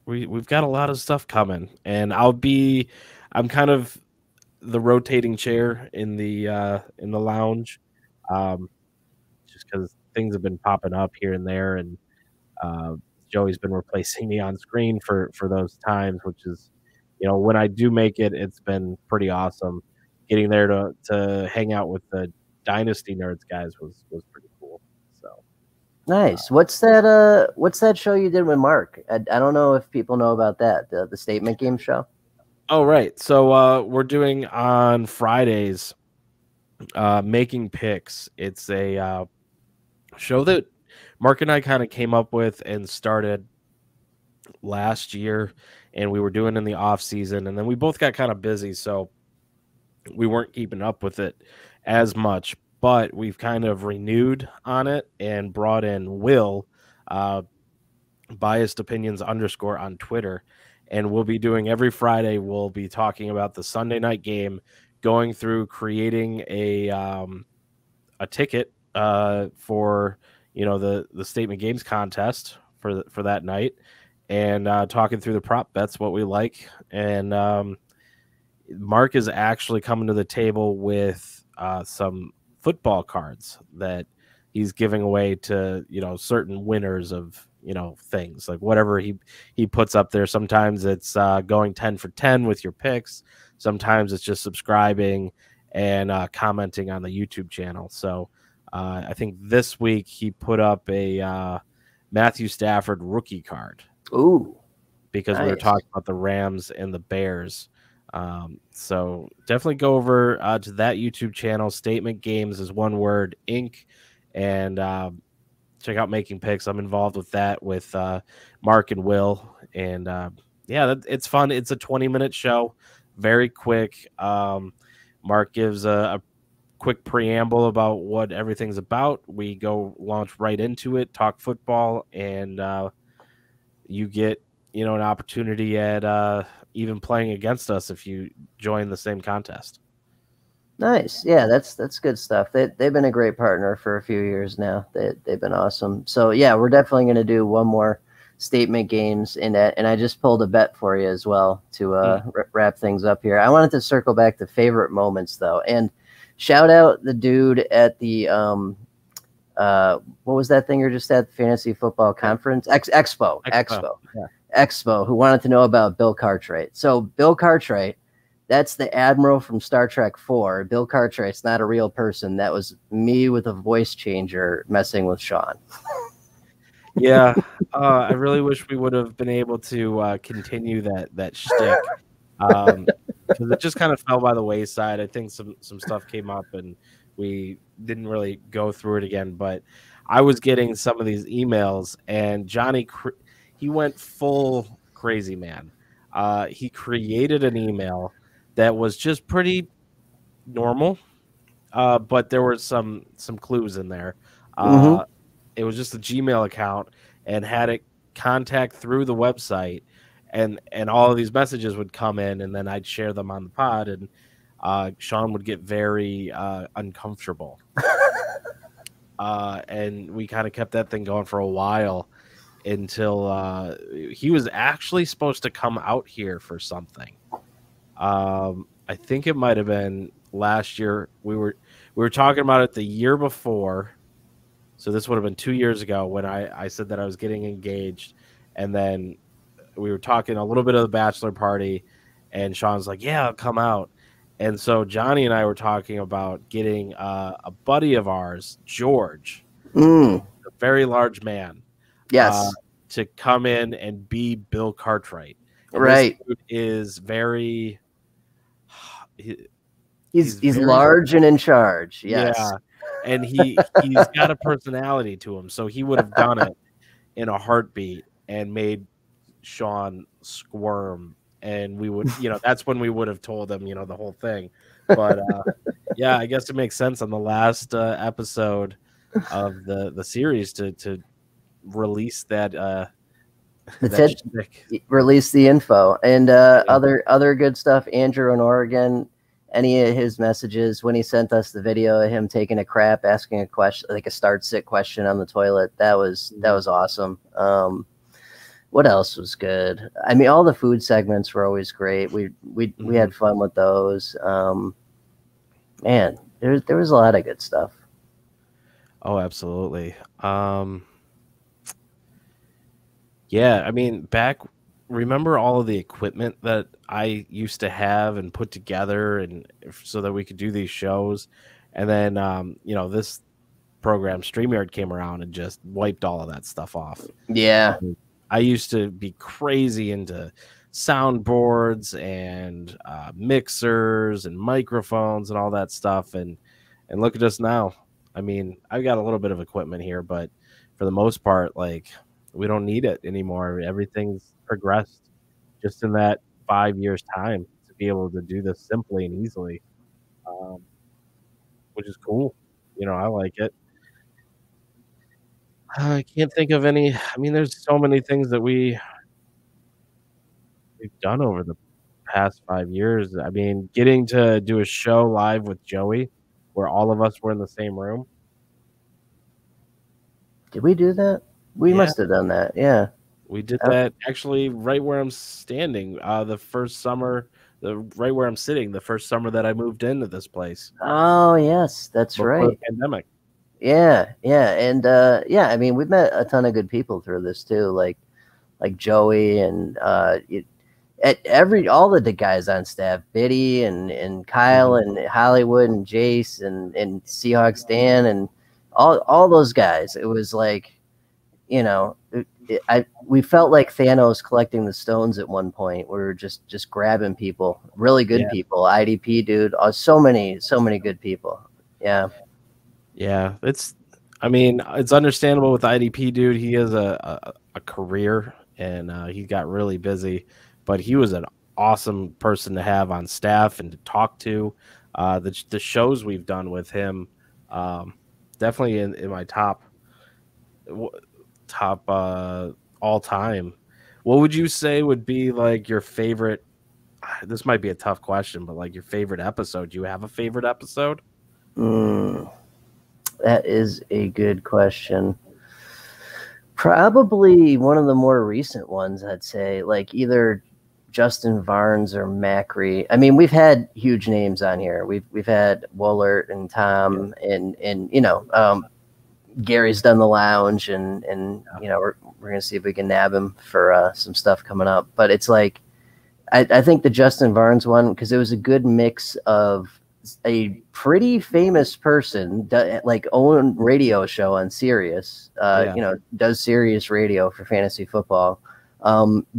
we've got a lot of stuff coming, and I'm kind of the rotating chair in the lounge, just because things have been popping up here and there, and Joey's been replacing me on screen for those times, which is, when I do make it, it's been pretty awesome. Getting there to hang out with the Dynasty Nerds guys was pretty cool. So nice. What's that show you did with Mark? I don't know if people know about that, the statement game show. Oh, right. So we're doing on Fridays, Making Picks. It's a show that Mark and I kind of came up with and started last year, and we were doing in the off season, and then we both got kind of busy, so we weren't keeping up with it as much, but we've kind of renewed on it and brought in Will, Biased Opinions _ on Twitter. and we'll be doing every Friday. We'll be talking about the Sunday night game, going through creating a ticket for the Statement Games contest for that night, and talking through the prop bets, what we like. And Mark is actually coming to the table with some football cards that he's giving away to certain winners of things, like whatever he puts up there. Sometimes it's going 10 for 10 with your picks. Sometimes it's just subscribing and commenting on the YouTube channel. So I think this week he put up a Matthew Stafford rookie card. Ooh, because nice. We were talking about the Rams and the Bears. So definitely go over to that YouTube channel. Statement Games is one word, Inc. And check out Making Picks. I'm involved with that with Mark and Will. And it's fun. It's a 20-minute show, very quick. Mark gives a quick preamble about what everything's about. We go launch right into it, talk football, and you get an opportunity at even playing against us if you join the same contest. Nice. Yeah, that's good stuff. They've been a great partner for a few years now. They've been awesome. So yeah, we're definitely going to do one more Statement Games in that. And I just pulled a bet for you as well to wrap things up here. I wanted to circle back to favorite moments though, and shout out the dude at the what was that thing you're just at, the Fantasy Football Conference? Expo. Yeah. Expo, who wanted to know about Bill Cartwright. So Bill Cartwright, that's the Admiral from Star Trek 4. Bill Cartwright's not a real person. That was me with a voice changer messing with Sean. Yeah, I really wish we would have been able to continue that shtick, because it just kind of fell by the wayside. I think some stuff came up and we didn't really go through it again. But I was getting some of these emails, and Johnny, he went full crazy man. He created an email that was just pretty normal, but there were some clues in there. It was just a Gmail account and had it contact through the website, and all of these messages would come in, and then I'd share them on the pod, and Sean would get very uncomfortable. And we kind of kept that thing going for a while until he was actually supposed to come out here for something. I think it might have been last year. We were talking about it the year before. So this would have been 2 years ago when I said that I was getting engaged. And then we were talking a little bit of the bachelor party, and Sean's like, yeah, I'll come out. And so Johnny and I were talking about getting a buddy of ours, George, a very large man, yes, to come in and be Bill Cartwright. And right. This dude is very... He's large and in charge. Yes. Yeah. And he's got a personality to him. So he would have done it in a heartbeat and made Sean squirm. And we would, that's when we would have told him, the whole thing. But yeah, I guess it makes sense on the last episode of the series to release that. Release the info and other good stuff. Andrew in Oregon, any of his messages when he sent us the video of him taking a crap, asking a question, like a start sit question on the toilet, that was awesome. What else was good? I mean, all the food segments were always great. We had fun with those. Man, there was a lot of good stuff. Oh, absolutely. Yeah, I mean, remember all of the equipment that I used to have and put together and so that we could do these shows. And then, this program, StreamYard, came around and just wiped all of that stuff off. Yeah. I used to be crazy into soundboards and mixers and microphones and all that stuff. And look at us now. I mean, I've got a little bit of equipment here, but for the most part, we don't need it anymore. Everything's progressed just in that 5 years time to be able to do this simply and easily, which is cool. I like it. I can't think of any. I mean, there's so many things that we we've done over the past 5 years. I mean, getting to do a show live with Joey where all of us were in the same room. Did we do that? We Yeah. must have done that. Yeah. We did that actually right where I'm standing. The first summer, right where I'm sitting, the first summer that I moved into this place Oh, yes, that's before right. the pandemic. Yeah, yeah, and yeah, I mean, we've met a ton of good people through this too, like Joey and all the guys on staff, Biddy and Kyle and Hollywood and Jace and Seahawks Dan and all those guys. It was like, you know, we felt like Thanos collecting the stones at one point. We were just grabbing people, really good people. IDP dude, so many good people. Yeah. Yeah, I mean, it's understandable with IDP dude. He has a career and he got really busy, but he was an awesome person to have on staff and to talk to. The shows we've done with him, definitely in my top all time. What would you say would be like your favorite? This might be a tough question, but like your favorite episode. Do you have a favorite episode? That is a good question. Probably one of the more recent ones, I'd say, like either Justin Varnes or Macri. I mean, we've had huge names on here. We've had Woolert and Tom and you know, Gary's done the lounge and you know, we're gonna see if we can nab him for some stuff coming up. But it's like I think the Justin Varnes one, because it was a good mix of a pretty famous person like own radio show on Sirius, you know, does Sirius radio for fantasy football.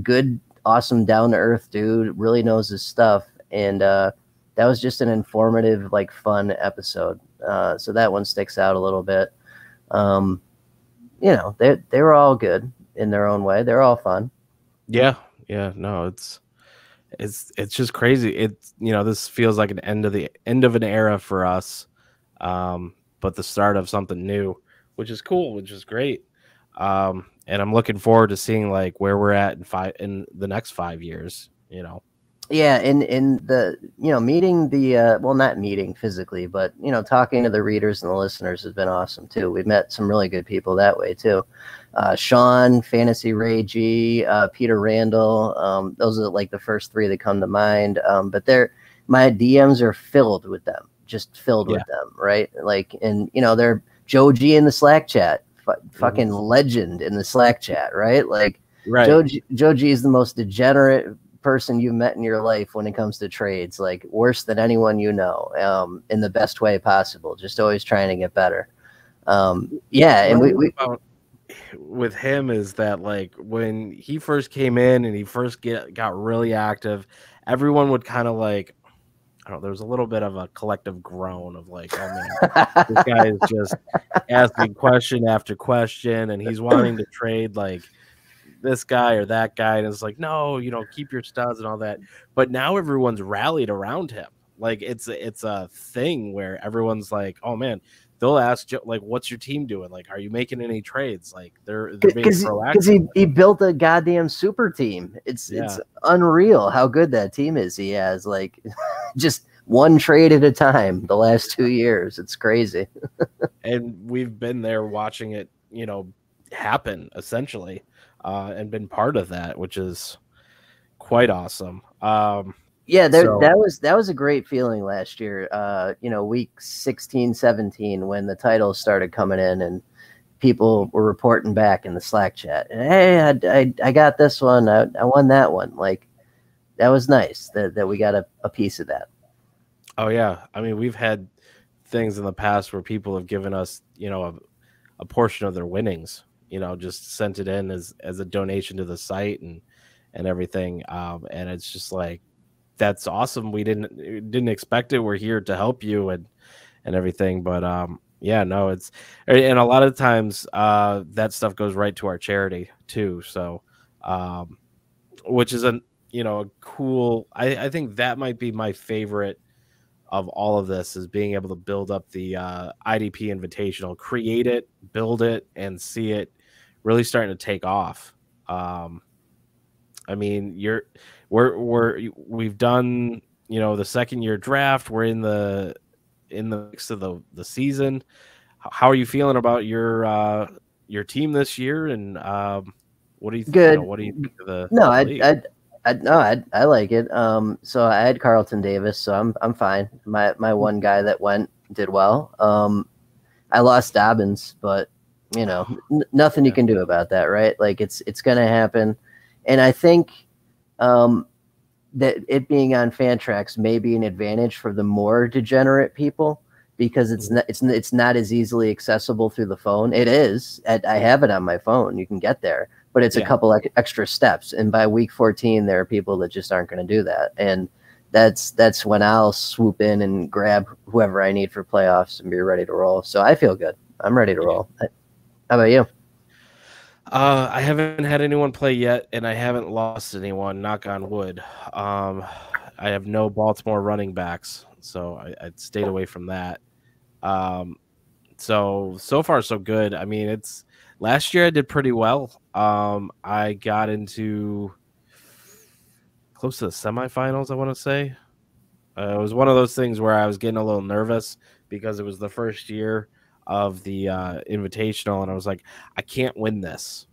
Good, awesome, down to earth dude, really knows his stuff. And that was just an informative, like fun episode. So that one sticks out a little bit. You know, they were all good in their own way. They're all fun. Yeah. No, it's just crazy. It's, you know, this feels like an end of an era for us, but the start of something new, which is cool, which is great. And I'm looking forward to seeing like where we're at in the next 5 years. You know. Yeah, in the, you know, meeting the well, not meeting physically, but you know, talking to the readers and the listeners has been awesome too. We've met some really good people that way too. Sean, Fantasy Ray G, Peter Randall. Those are like the first three that come to mind. But my DMs are filled with them, just filled with them, right? Like, and you know, they're Joe G in the Slack chat, fucking legend in the Slack chat, right? Like, Joe G is the most degenerate person you've met in your life when it comes to trades, like worse than anyone you know, in the best way possible, just always trying to get better. Yeah, and we with him is that like when he first came in and he first got really active, everyone would kind of like, I don't know, there was a little bit of a collective groan of like, oh man, this guy is just asking question after question and he's wanting to trade like this guy or that guy, and it's like, no, you know, keep your studs and all that. But now everyone's rallied around him. Like it's a thing where everyone's like, oh man, they'll ask like, what's your team doing? Like, are you making any trades? Like they're being proactive. Because he built a goddamn super team. It's unreal how good that team is. He has like just one trade at a time the last 2 years. It's crazy. And we've been there watching it, you know, happen essentially. And been part of that, which is quite awesome. Yeah, that was a great feeling last year. You know, week 16, 17, when the titles started coming in and people were reporting back in the Slack chat. Hey, I got this one. I won that one. Like, that was nice that we got a piece of that. Oh yeah, I mean, we've had things in the past where people have given us, you know, a portion of their winnings. You know, just sent it in as a donation to the site and everything. And it's just like, that's awesome. We didn't expect it. We're here to help you and everything. But yeah, no, it's, and a lot of times that stuff goes right to our charity too. So, which is a cool, I think that might be my favorite of all of this, is being able to build up the IDP Invitational, create it, build it, and see it really starting to take off. I I mean, we've done, the second year draft. We're in the mix of the season. How are you feeling about your team this year? And what do you Good. what do you think of the No, league? I like it. So I had Carlton Davis, so I'm fine. My one guy that did well. I lost Dobbins, but nothing you can do about that, right? Like it's gonna happen, and I think that it being on Fantrax may be an advantage for the more degenerate people because it's not as easily accessible through the phone. It is. I have it on my phone. You can get there, but it's a couple extra steps. And by week 14, there are people that just aren't going to do that. And that's when I'll swoop in and grab whoever I need for playoffs and be ready to roll. So I feel good. I'm ready to roll. How about you? I haven't had anyone play yet, and I haven't lost anyone, knock on wood. I have no Baltimore running backs, so I stayed away from that. So far so good. I mean, last year I did pretty well. I got into close to the semifinals, I want to say. It was one of those things where I was getting a little nervous because it was the first year of the invitational, and I was like, I can't win this.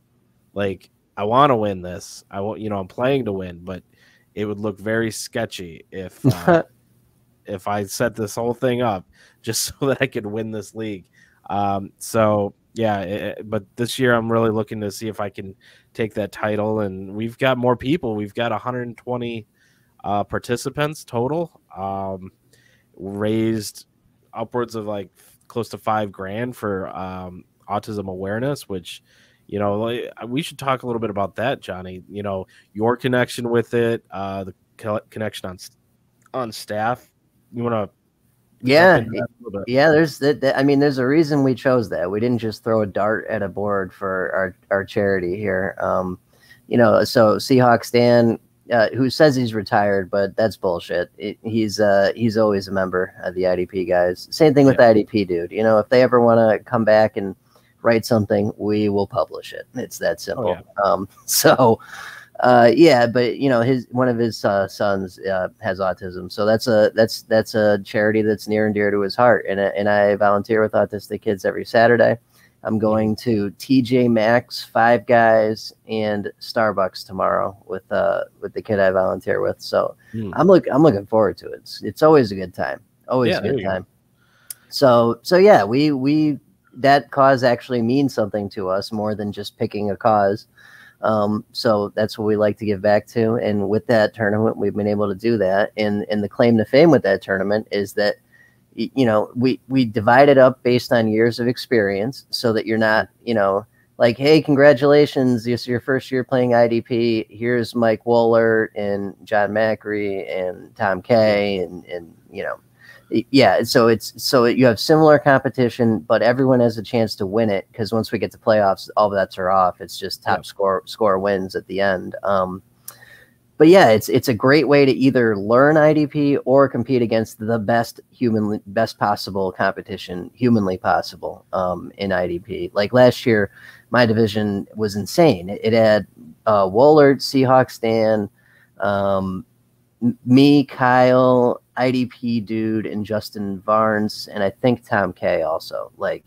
Like, I want to win this. I'm playing to win, but it would look very sketchy if I set this whole thing up just so that I could win this league. But this year I'm really looking to see if I can take that title, and we've got more people. We've got 120 participants total. Raised upwards of like close to $5,000 for autism awareness, which we should talk a little bit about that, Johnny. Your connection with it, the connection on staff. You want to? Yeah. There's that. I mean, there's a reason we chose that. We didn't just throw a dart at a board for our charity here. So Seahawks Dan, who says he's retired, but that's bullshit. He's always a member of the IDP guys. Same thing with the IDP dude. If they ever want to come back and write something, we will publish it. It's that simple. But one of his sons has autism, so that's a charity that's near and dear to his heart. And I volunteer with autistic kids every Saturday. I'm going to TJ Maxx, Five Guys, and Starbucks tomorrow with the kid I volunteer with. So I'm looking forward to it. It's always a good time. Always a good time. So yeah, we that cause actually means something to us more than just picking a cause. So that's what we like to give back to. And with that tournament, we've been able to do that. And the claim to fame with that tournament is that, we divide it up based on years of experience so that you're not, like, hey, congratulations, this is your first year playing IDP. Here's Mike Wohlert and John Macri and Tom Kay and so you have similar competition, but everyone has a chance to win it because once we get to playoffs, all bets are off. It's just top score wins at the end. But yeah, it's a great way to either learn IDP or compete against the best possible competition humanly possible in IDP. Like last year, my division was insane. It had Wohlert, Seahawks Dan, me, Kyle, IDP dude, and Justin Varnes, and I think Tom K also. Like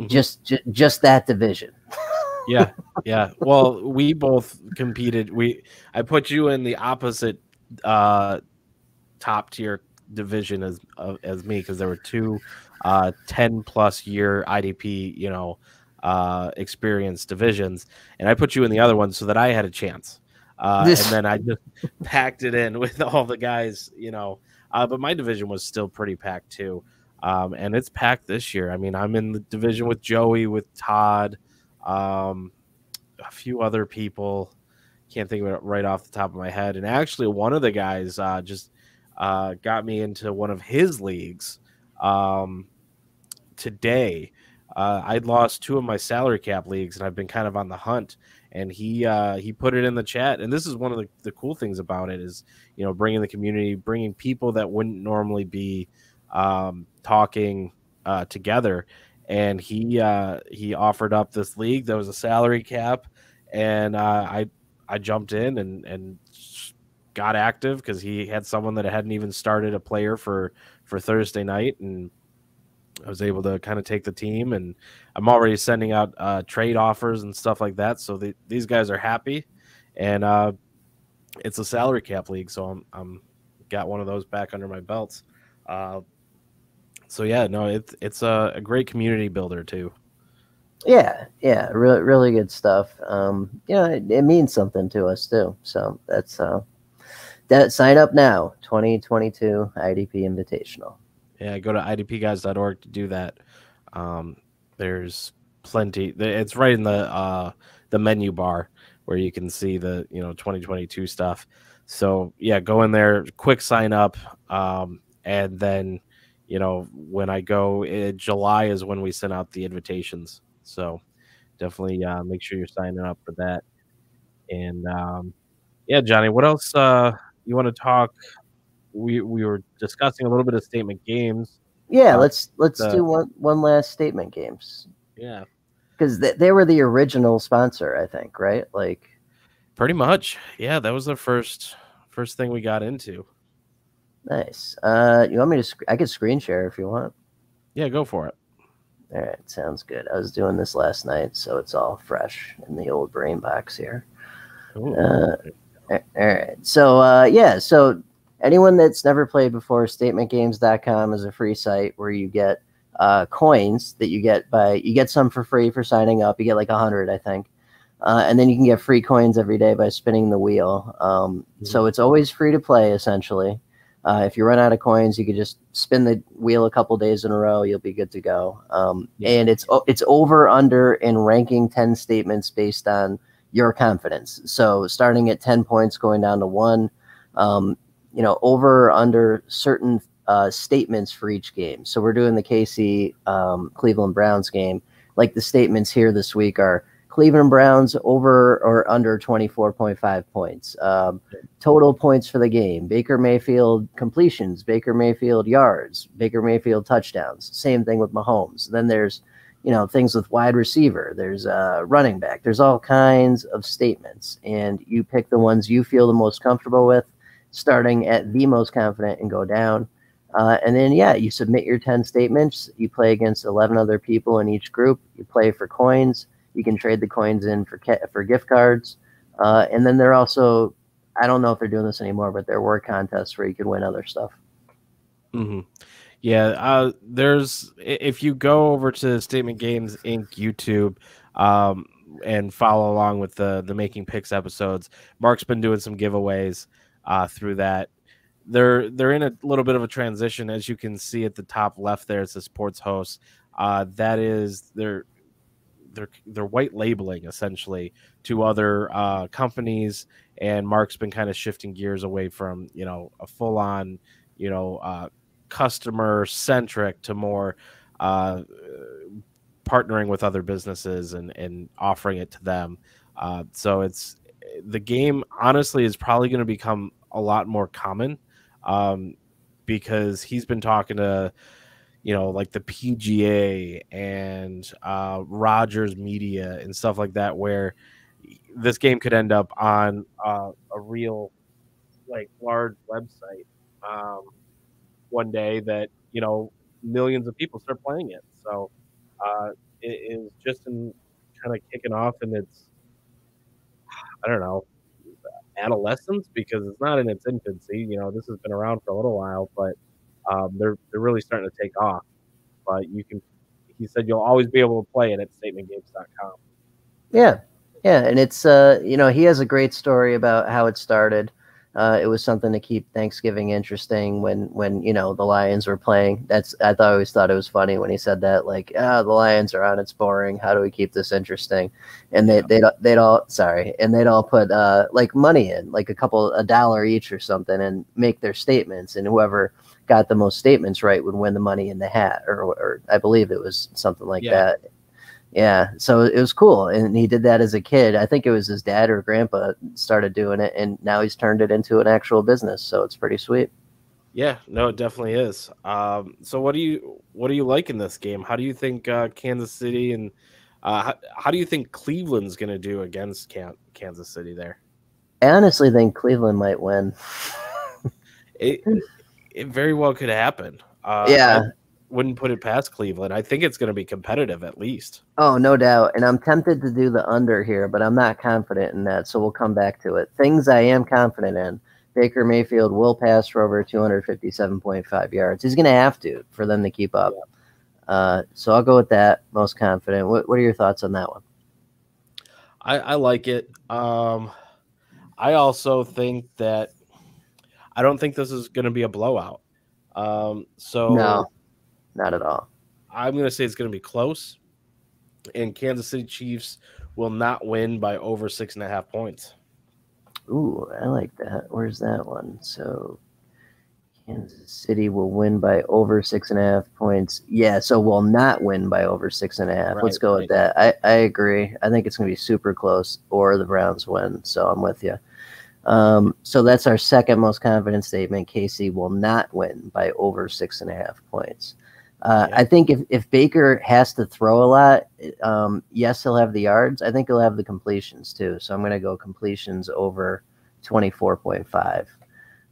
just that division. Yeah. Well, we both competed. I put you in the opposite top tier division as me because there were two 10+ year IDP experienced divisions, and I put you in the other one so that I had a chance. And then I just packed it in with all the guys, but my division was still pretty packed too. And it's packed this year. I mean, I'm in the division with Joey, with Todd, a few other people. Can't think of it right off the top of my head. And actually, one of the guys just got me into one of his leagues today. I'd lost two of my salary cap leagues, and I've been kind of on the hunt. And he put it in the chat. And this is one of the cool things about it is, bringing the community, bringing people that wouldn't normally be talking together. And he offered up this league that was a salary cap, and I I jumped in and got active because he had someone that hadn't even started a player for Thursday night, and I was able to kind of take the team, and I'm already sending out trade offers and stuff like that. So these guys are happy, and it's a salary cap league, so I'm got one of those back under my belts. So yeah, no, it's a great community builder too. Yeah, really, really good stuff. It means something to us too. So that's that. Sign up now, 2022 IDP Invitational. Yeah, go to idpguys.org to do that. There's plenty. It's right in the menu bar where you can see the 2022 stuff. So yeah, go in there, quick sign up, and then when I go, July is when we send out the invitations. So definitely make sure you're signing up for that. And yeah, Johnny, what else you want to talk? We were discussing a little bit of statement games. Yeah, let's do one last statement games. Yeah, because they were the original sponsor, I think, right? Like, pretty much. Yeah, that was the first thing we got into. Nice. You want me to? I could screen share if you want. Yeah, go for it. All right, sounds good. I was doing this last night, so it's all fresh in the old brain box here. All right. So yeah. So anyone that's never played before, statementgames.com is a free site where you get coins that you get some for free for signing up. You get like 100, I think. And then you can get free coins every day by spinning the wheel. So it's always free to play, essentially. If you run out of coins, you could just spin the wheel a couple days in a row. You'll be good to go. And it's over, under, and ranking 10 statements based on your confidence. So starting at 10 points, going down to 1, over or under certain statements for each game. So we're doing the KC Cleveland Browns game. Like the statements here this week are Cleveland Browns over or under 24.5 points. Total points for the game. Baker Mayfield completions, Baker Mayfield yards, Baker Mayfield touchdowns. Same thing with Mahomes. Then there's, things with wide receiver. There's running back. There's all kinds of statements. And you pick the ones you feel the most comfortable with, starting at the most confident and go down. And then, you submit your 10 statements. You play against 11 other people in each group. You play for coins. You can trade the coins in for gift cards. And then they're also, I don't know if they're doing this anymore, but there were contests where you could win other stuff. Mm-hmm. Yeah, if you go over to Statement Games Inc. YouTube and follow along with the Making Picks episodes, Mark's been doing some giveaways through that. They're in a little bit of a transition, as you can see at the top left there. It's a sports host. That is they're white labeling essentially to other companies, and Mark's been kind of shifting gears away from a full on customer centric to more partnering with other businesses and offering it to them. So it's the game honestly is probably going to become a lot more common because he's been talking to like the PGA and Rogers Media and stuff like that, where this game could end up on a real like large website one day that millions of people start playing it. So it is just kind of kicking off in its, I don't know, adolescence, because it's not in its infancy. This has been around for a little while, but they're really starting to take off. But he said you'll always be able to play it at statementgames.com. Yeah, and it's he has a great story about how it started. It was something to keep Thanksgiving interesting when the Lions were playing. I always thought it was funny when he said that, like, the Lions are on, it's boring. How do we keep this interesting? And they'd all put like money in, like $1 each or something, and make their statements. And whoever got the most statements right would win the money in the hat, or I believe it was something like that. Yeah, so it was cool, and he did that as a kid. I think it was his dad or grandpa started doing it, and now he's turned it into an actual business. So it's pretty sweet. Yeah, no, it definitely is. So what do you like in this game? How do you think Kansas City and how do you think Cleveland's going to do against Kansas City there? I honestly think Cleveland might win. It very well could happen. Yeah. I wouldn't put it past Cleveland. I think it's going to be competitive at least. Oh, no doubt. And I'm tempted to do the under here, but I'm not confident in that. So we'll come back to it. Things I am confident in. Baker Mayfield will pass for over 257.5 yards. He's going to have to for them to keep up. So I'll go with that. Most confident. What are your thoughts on that one? I like it. I also think that I don't think this is going to be a blowout. So no, not at all. I'm going to say it's going to be close, and Kansas City Chiefs will not win by over 6.5 points. Ooh, I like that. Where's that one? So Kansas City will win by over 6.5 points. Yeah, so will not win by over 6.5. Right, Let's go with that. I agree. I think it's going to be super close, or the Browns win. So I'm with you. So that's our second most confident statement. KC will not win by over 6.5 points. I think if Baker has to throw a lot, yes, he'll have the yards. I think he'll have the completions too. So I'm going to go completions over 24.5.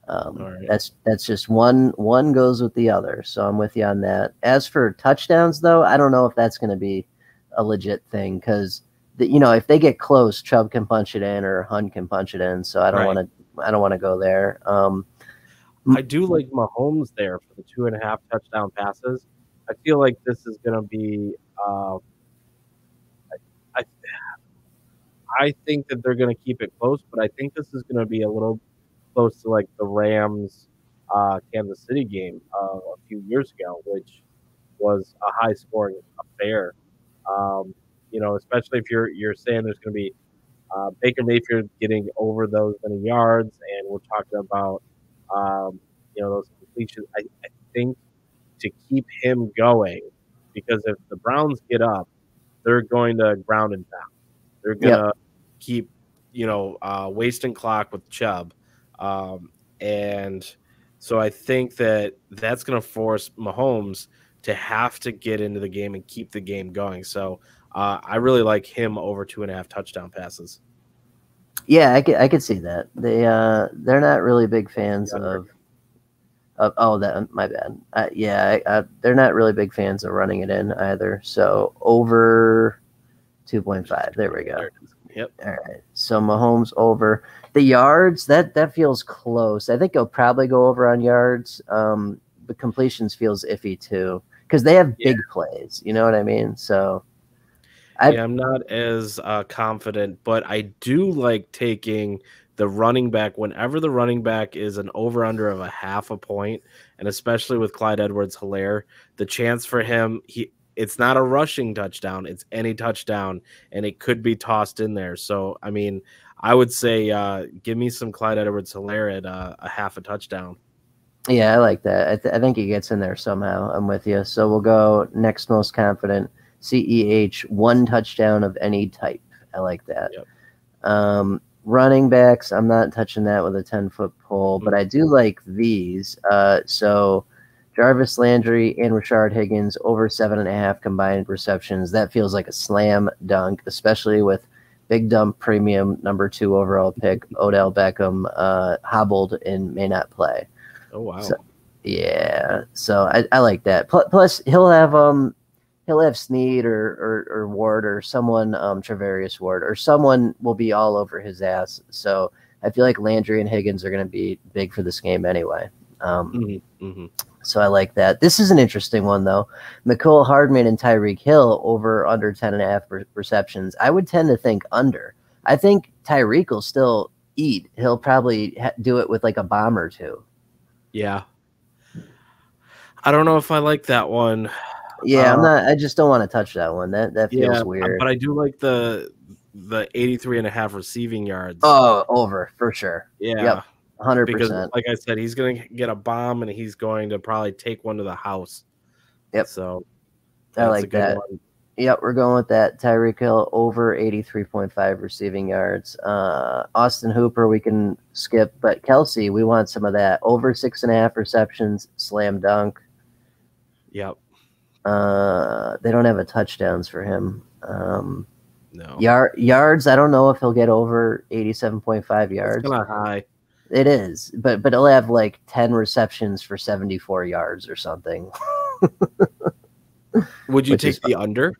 Right. That's just one goes with the other. So I'm with you on that. As for touchdowns, though, I don't know if that's going to be a legit thing because if they get close, Chubb can punch it in or Hunt can punch it in. So I don't want to go there. I do like Mahomes there for the 2.5 touchdown passes. I feel like this is going to be. I think that they're going to keep it close, but I think this is going to be a little close to like the Rams Kansas City game a few years ago, which was a high scoring affair. Especially if you're saying there's going to be Baker Mayfield getting over those many yards, and we're talking about those completions. I think to keep him going, because if the Browns get up, they're going to ground and pound. They're going to keep wasting clock with Chubb. And so I think that's going to force Mahomes to have to get into the game and keep the game going. So I really like him over 2.5 touchdown passes. Yeah, I could see that. They're not really big fans of that. My bad. They're not really big fans of running it in either. So over 2.5. There we go. Yep. All right. So Mahomes over the yards. That feels close. I think he'll probably go over on yards. The completions feels iffy too because they have big plays. You know what I mean? So I'm not as confident, but I do like taking the running back whenever the running back is an over-under of 0.5 point, and especially with Clyde Edwards-Helaire, the chance for him, it's not a rushing touchdown, it's any touchdown, and it could be tossed in there. So, I mean, I would say give me some Clyde Edwards-Helaire at a 0.5 touchdown. Yeah, I like that. I think he gets in there somehow. I'm with you. So we'll go next most confident. CEH, 1 touchdown of any type. I like that. Yep. Running backs, I'm not touching that with a 10-foot pole, but I do like these. So Jarvis Landry and Rashard Higgins over 7.5 combined receptions. That feels like a slam dunk, especially with big dump premium number 2 overall pick Odell Beckham hobbled and may not play. Oh wow! So I like that. Plus he'll have Snead or Ward or someone, Travarius Ward or someone will be all over his ass. So I feel like Landry and Higgins are going to be big for this game anyway. So I like that. This is an interesting one though. Mecole Hardman and Tyreek Hill over under 10.5 receptions. I would tend to think under. I think Tyreek will still eat. He'll probably do it with like a bomb or 2. Yeah. I don't know if I like that one. Yeah, I'm not. I just don't want to touch that one. That feels weird. But I do like the 83.5 receiving yards. Oh, over for sure. Yeah, yep, 100%. Because, like I said, he's going to get a bomb and he's going to probably take one to the house. Yep. So I like that. One. Yep, we're going with that. Tyreek Hill over 83.5 receiving yards. Austin Hooper we can skip, but Kelsey, we want some of that. Over 6.5 receptions, slam dunk. Yep. They don't have a touchdowns for him. No. Yards, I don't know if he'll get over 87.5 yards. It's kind of high. It is, but he'll have like 10 receptions for 74 yards or something. Would you take the under?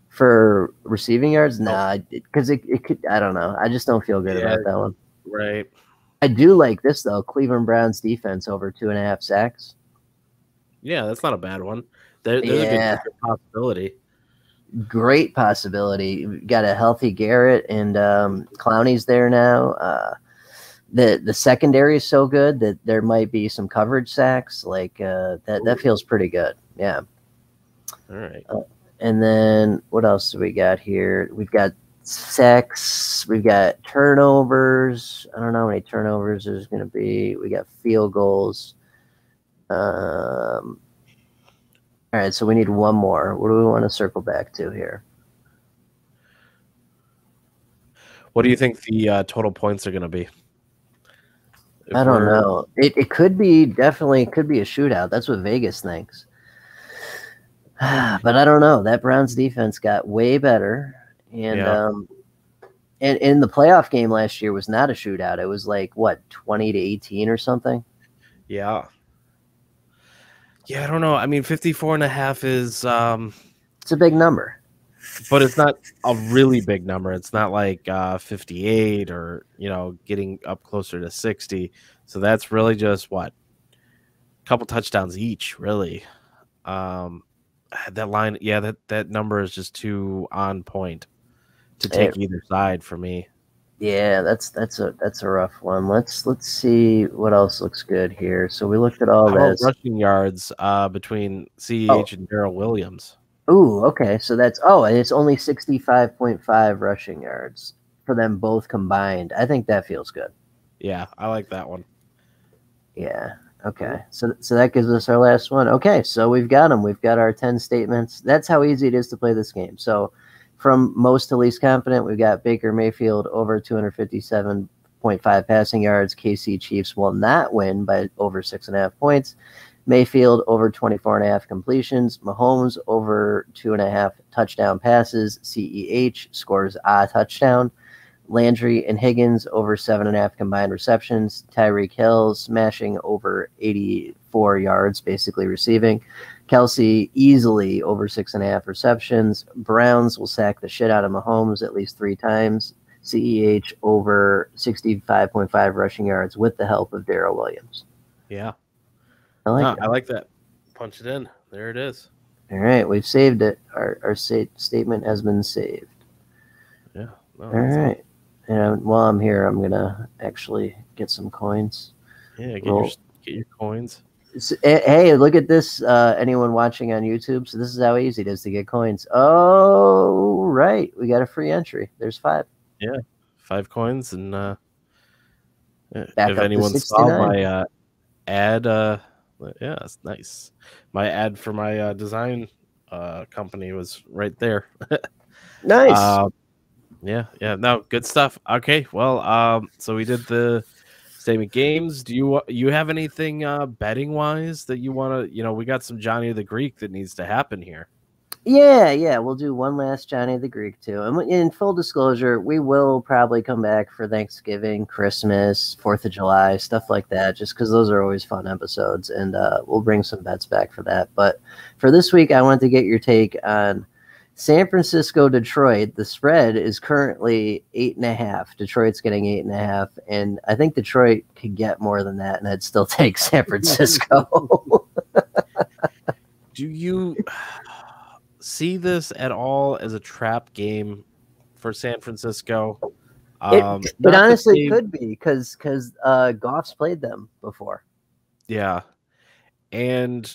For receiving yards? Nah, because it could, I don't know. I just don't feel good about that one. Right. I do like this, though. Cleveland Browns defense over 2.5 sacks. Yeah, that's not a bad one. There's a good possibility. Great possibility. We've got a healthy Garrett, and Clowney's there now. The secondary is so good that there might be some coverage sacks. Like that feels pretty good. Yeah. All right. And then what else do we got here? We've got sacks. We've got turnovers. I don't know how many turnovers there's going to be. We got field goals. All right, so we need one more. What do we want to circle back to here? What do you think the total points are going to be? I don't know. It could be definitely could be a shootout. That's what Vegas thinks. But I don't know. That Browns defense got way better, and in the playoff game last year was not a shootout. It was like what 20-18 or something. Yeah. Yeah, I don't know. I mean, 54.5 is it's a big number, but it's not a really big number. It's not like 58 or getting up closer to 60. So that's really just what a couple touchdowns each, really. That line, yeah, that number is just too on point to take either side for me. Yeah, that's a rough one. Let's see what else looks good here. So we looked at all this. Rushing yards between CEH and Darrell Williams. Ooh, okay. So and it's only 65.5 rushing yards for them both combined. I think that feels good. Yeah, I like that one. Yeah. Okay. So that gives us our last one. Okay, so we've got them. We've got our 10 statements. That's how easy it is to play this game. So from most to least confident, we've got Baker Mayfield over 257.5 passing yards. KC Chiefs will not win by over 6.5 points. Mayfield over 24.5 completions. Mahomes over 2.5 touchdown passes. CEH scores a touchdown. Landry and Higgins over 7.5 combined receptions. Tyreek Hill smashing over 84 yards, basically receiving. Kelsey easily over 6.5 receptions. Browns will sack the shit out of Mahomes at least 3 times. CEH over 65.5 rushing yards with the help of Darrell Williams. Yeah. I like that. I like that. Punch it in. There it is. All right. We've saved it. Our statement has been saved. Yeah. All right. And while I'm here, I'm going to actually get some coins. Yeah, get your coins. Hey, look at this. Anyone watching on YouTube. So this is how easy it is to get coins. Oh, right. We got a free entry. There's 5. Yeah, 5 coins. And if anyone saw my ad, yeah, it's nice. My ad for my design company was right there. Nice. Yeah. No, good stuff. Okay, well, so we did the statement games. Do you have anything betting wise that you want to? We got some Johnny the Greek that needs to happen here. Yeah, we'll do one last Johnny the Greek too. And in full disclosure, we will probably come back for Thanksgiving, Christmas, 4th of July, stuff like that, just because those are always fun episodes, and we'll bring some bets back for that. But for this week, I wanted to get your take on San Francisco, Detroit. The spread is currently 8.5. Detroit's getting 8.5, and I think Detroit could get more than that, and I'd still take San Francisco. Do you see this at all as a trap game for San Francisco? It honestly could be because Goff's played them before. Yeah, and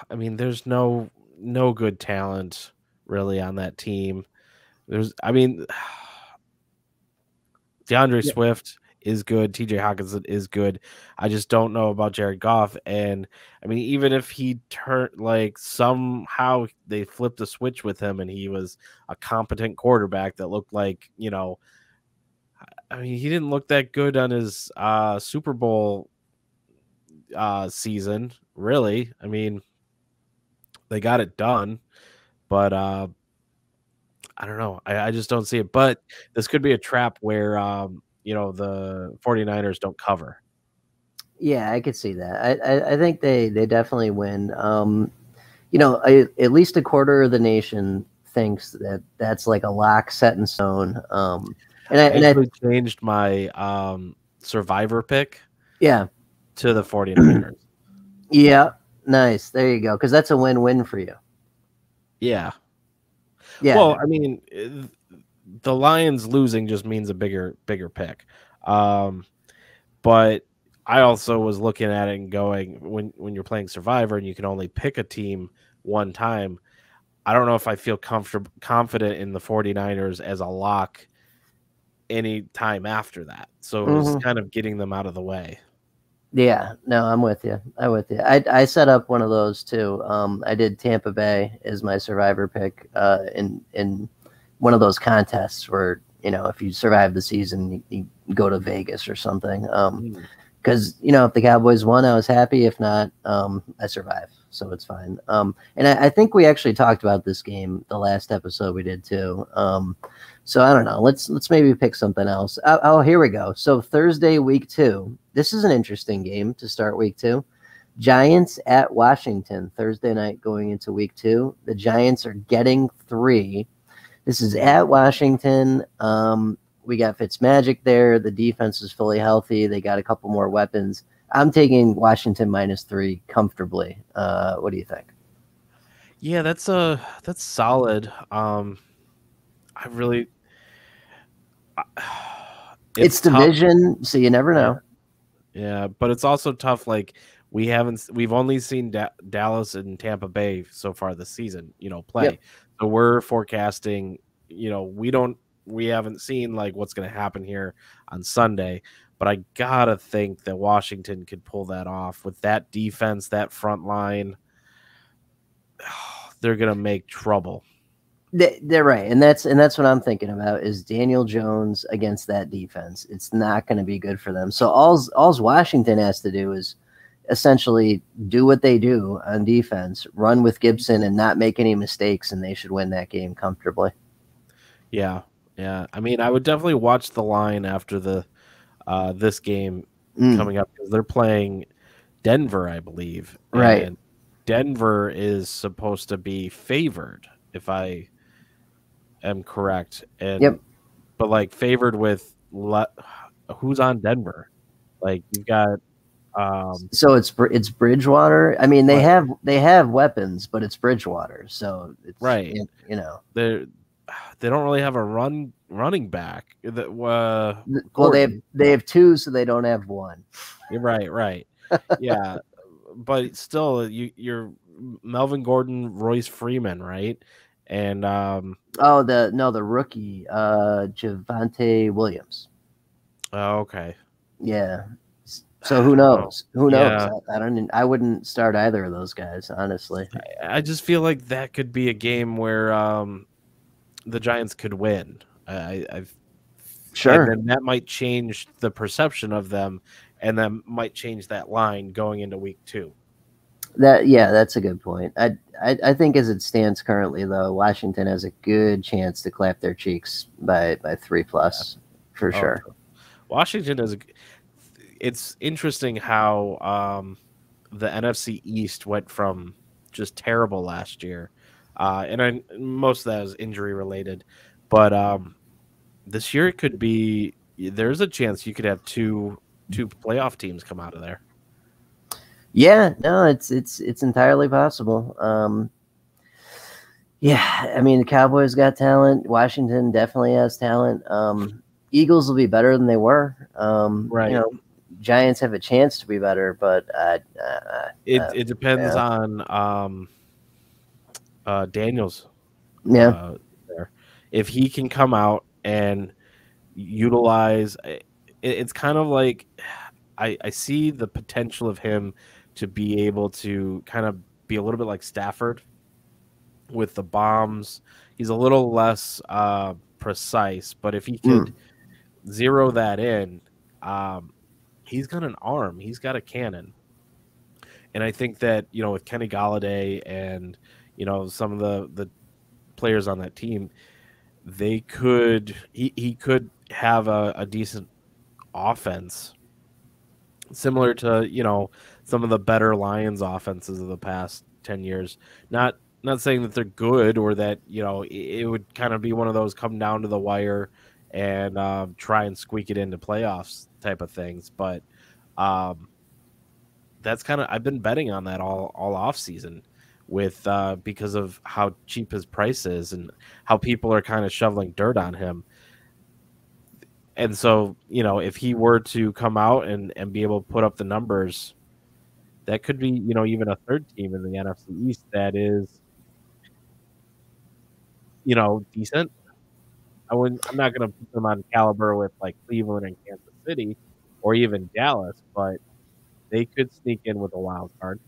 I mean, there's no good talent really on that team. DeAndre Swift is good. TJ Hawkinson is good. I just don't know about Jared Goff. And I mean, even if he somehow they flipped a switch with him and he was a competent quarterback that looked like, he didn't look that good on his Super Bowl season, really. I mean, they got it done, but I don't know. I just don't see it. But this could be a trap where the 49ers don't cover. Yeah, I could see that. I think they definitely win. At least a quarter of the nation thinks that that's like a lock set in stone. I actually changed my survivor pick yeah, to the 49ers. yeah, nice. There you go. Because that's a win-win for you. Yeah. Yeah. Well, I mean, the Lions losing just means a bigger pick. But I also was looking at it and going, when you're playing Survivor and you can only pick a team one time, I don't know if I feel confident in the 49ers as a lock any time after that. So it was kind of getting them out of the way. Yeah, no, I'm with you. I set up one of those too. I did Tampa Bay as my survivor pick in one of those contests where, if you survive the season, you go to Vegas or something. Because, if the Cowboys won, I was happy. If not, I survived. So it's fine. And I think we actually talked about this game the last episode we did too. So I don't know. Let's maybe pick something else. Oh, here we go. So Thursday, week 2. This is an interesting game to start week 2. Giants at Washington, Thursday night going into week 2. The Giants are getting 3. This is at Washington. We got Fitzmagic there. The defense is fully healthy. They got a couple more weapons. I'm taking Washington -3 comfortably. What do you think? Yeah, that's solid. It's division, so you never know. Yeah, but it's also tough. Like we've only seen Dallas and Tampa Bay so far this season, play. Yep. So we're forecasting, we haven't seen like what's going to happen here on Sunday, but I gotta think that Washington could pull that off with that defense, that front line. They're going to make trouble. They're right, and that's what I'm thinking about is Daniel Jones against that defense. It's not going to be good for them. So all's Washington has to do is essentially do what they do on defense, run with Gibson, and not make any mistakes, and they should win that game comfortably. Yeah. I mean, I would definitely watch the line after the this game coming up because they're playing Denver, I believe. Right. And Denver is supposed to be favored, if I am correct. And but like favored with who's on Denver? Like you've got so it's Bridgewater. I mean, they have weapons, but it's Bridgewater. So it's right. They don't really have a running back. Well, they have 2, so they don't have 1. Right. Yeah, but still, you're Melvin Gordon, Royce Freeman, right? And the rookie, Javonte Williams. Oh, okay. Yeah. So who knows? Yeah. I wouldn't start either of those guys, honestly. I just feel like that could be a game where the Giants could win. Sure. And that might change the perception of them, and that might change that line going into week 2. That's a good point. I think as it stands currently, though, Washington has a good chance to clap their cheeks by 3+ for sure. Washington is. It's interesting how the NFC East went from just terrible last year, and most of that is injury related, but this year it could be. There's a chance you could have two playoff teams come out of there. Yeah, no, it's entirely possible. Yeah, I mean the Cowboys got talent. Washington definitely has talent. Eagles will be better than they were. Right. Giants have a chance to be better, but it depends on Daniels. Yeah. There. If he can come out and utilize, it's kind of like I see the potential of him to be able to kind of be a little bit like Stafford with the bombs. He's a little less precise, but if he could zero that in, he's got an arm. He's got a cannon. And I think that, with Kenny Golladay and, some of the players on that team, they could he could have a decent offense similar to, you know, some of the better Lions offenses of the past 10 years. Not saying that they're good or that, you know, it would kind of be one of those come down to the wire and try and squeak it into playoffs type of things. But that's kind of, I've been betting on that all off season with because of how cheap his price is and how people are kind of shoveling dirt on him. And so, you know, if he were to come out and be able to put up the numbers, that could be, you know, even a third team in the NFC East that is, you know, decent. I'm not going to put them on caliber with like Cleveland and Kansas City or even Dallas, but they could sneak in with a wild card.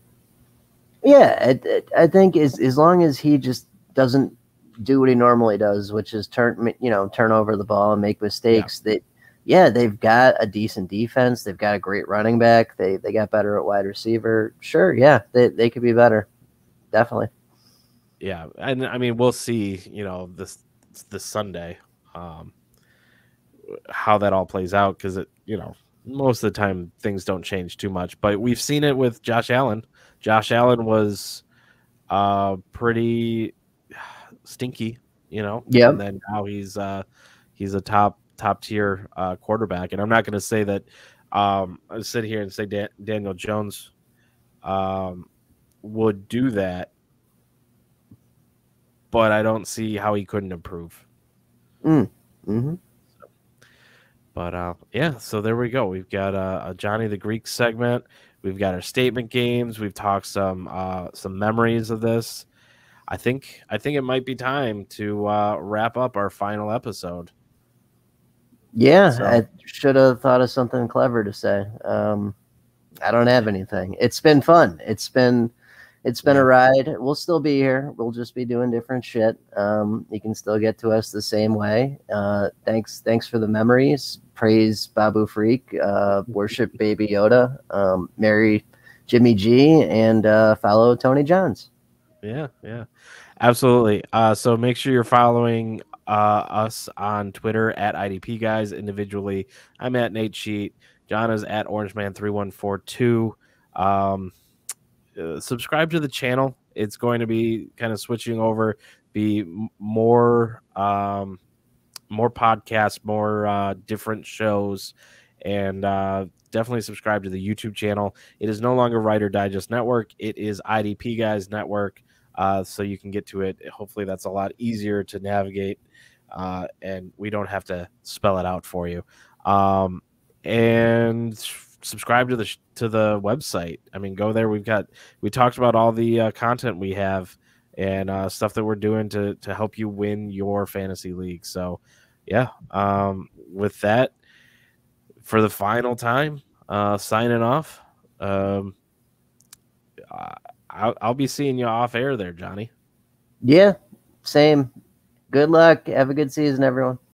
Yeah, I think as long as he just doesn't do what he normally does, which is turn over the ball and make mistakes. They've got a decent defense. They've got a great running back. They got better at wide receiver. Sure, yeah, they could be better. Definitely. Yeah, and I mean we'll see, you know, this Sunday, how that all plays out because it, you know, most of the time things don't change too much. But we've seen it with Josh Allen. Josh Allen was pretty stinky, you know. Yeah. And then now he's a top tier quarterback. And I'm not going to say that I sit here and say Daniel Jones would do that, but I don't see how he couldn't improve. Mm-hmm. But yeah, so there we go. We've got a Johnny the Greek segment. We've got our statement games. We've talked some memories of this. I think it might be time to wrap up our final episode. Yeah, so. I should have thought of something clever to say. I don't have anything. It's been fun. It's been a ride. We'll still be here. We'll just be doing different shit. You can still get to us the same way. Thanks for the memories. Praise Babu Freak. Worship Baby Yoda. Marry Jimmy G, and follow Tony Johns. Yeah, absolutely. So make sure you're following us on Twitter at IDP Guys individually. I'm at Nate Sheet. John is at Orangeman3142. Subscribe to the channel. It's going to be kind of switching over, be more podcasts, more different shows, and definitely subscribe to the YouTube channel. It is no longer Writer Digest Network. It is IDP Guys Network. So you can get to it. Hopefully that's a lot easier to navigate, and we don't have to spell it out for you. And subscribe to the website. I mean, go there. We talked about all the content we have and stuff that we're doing to help you win your fantasy league. So yeah, with that, for the final time, signing off. I'll be seeing you off air there, Johnny. Yeah, same. Good luck. Have a good season, everyone.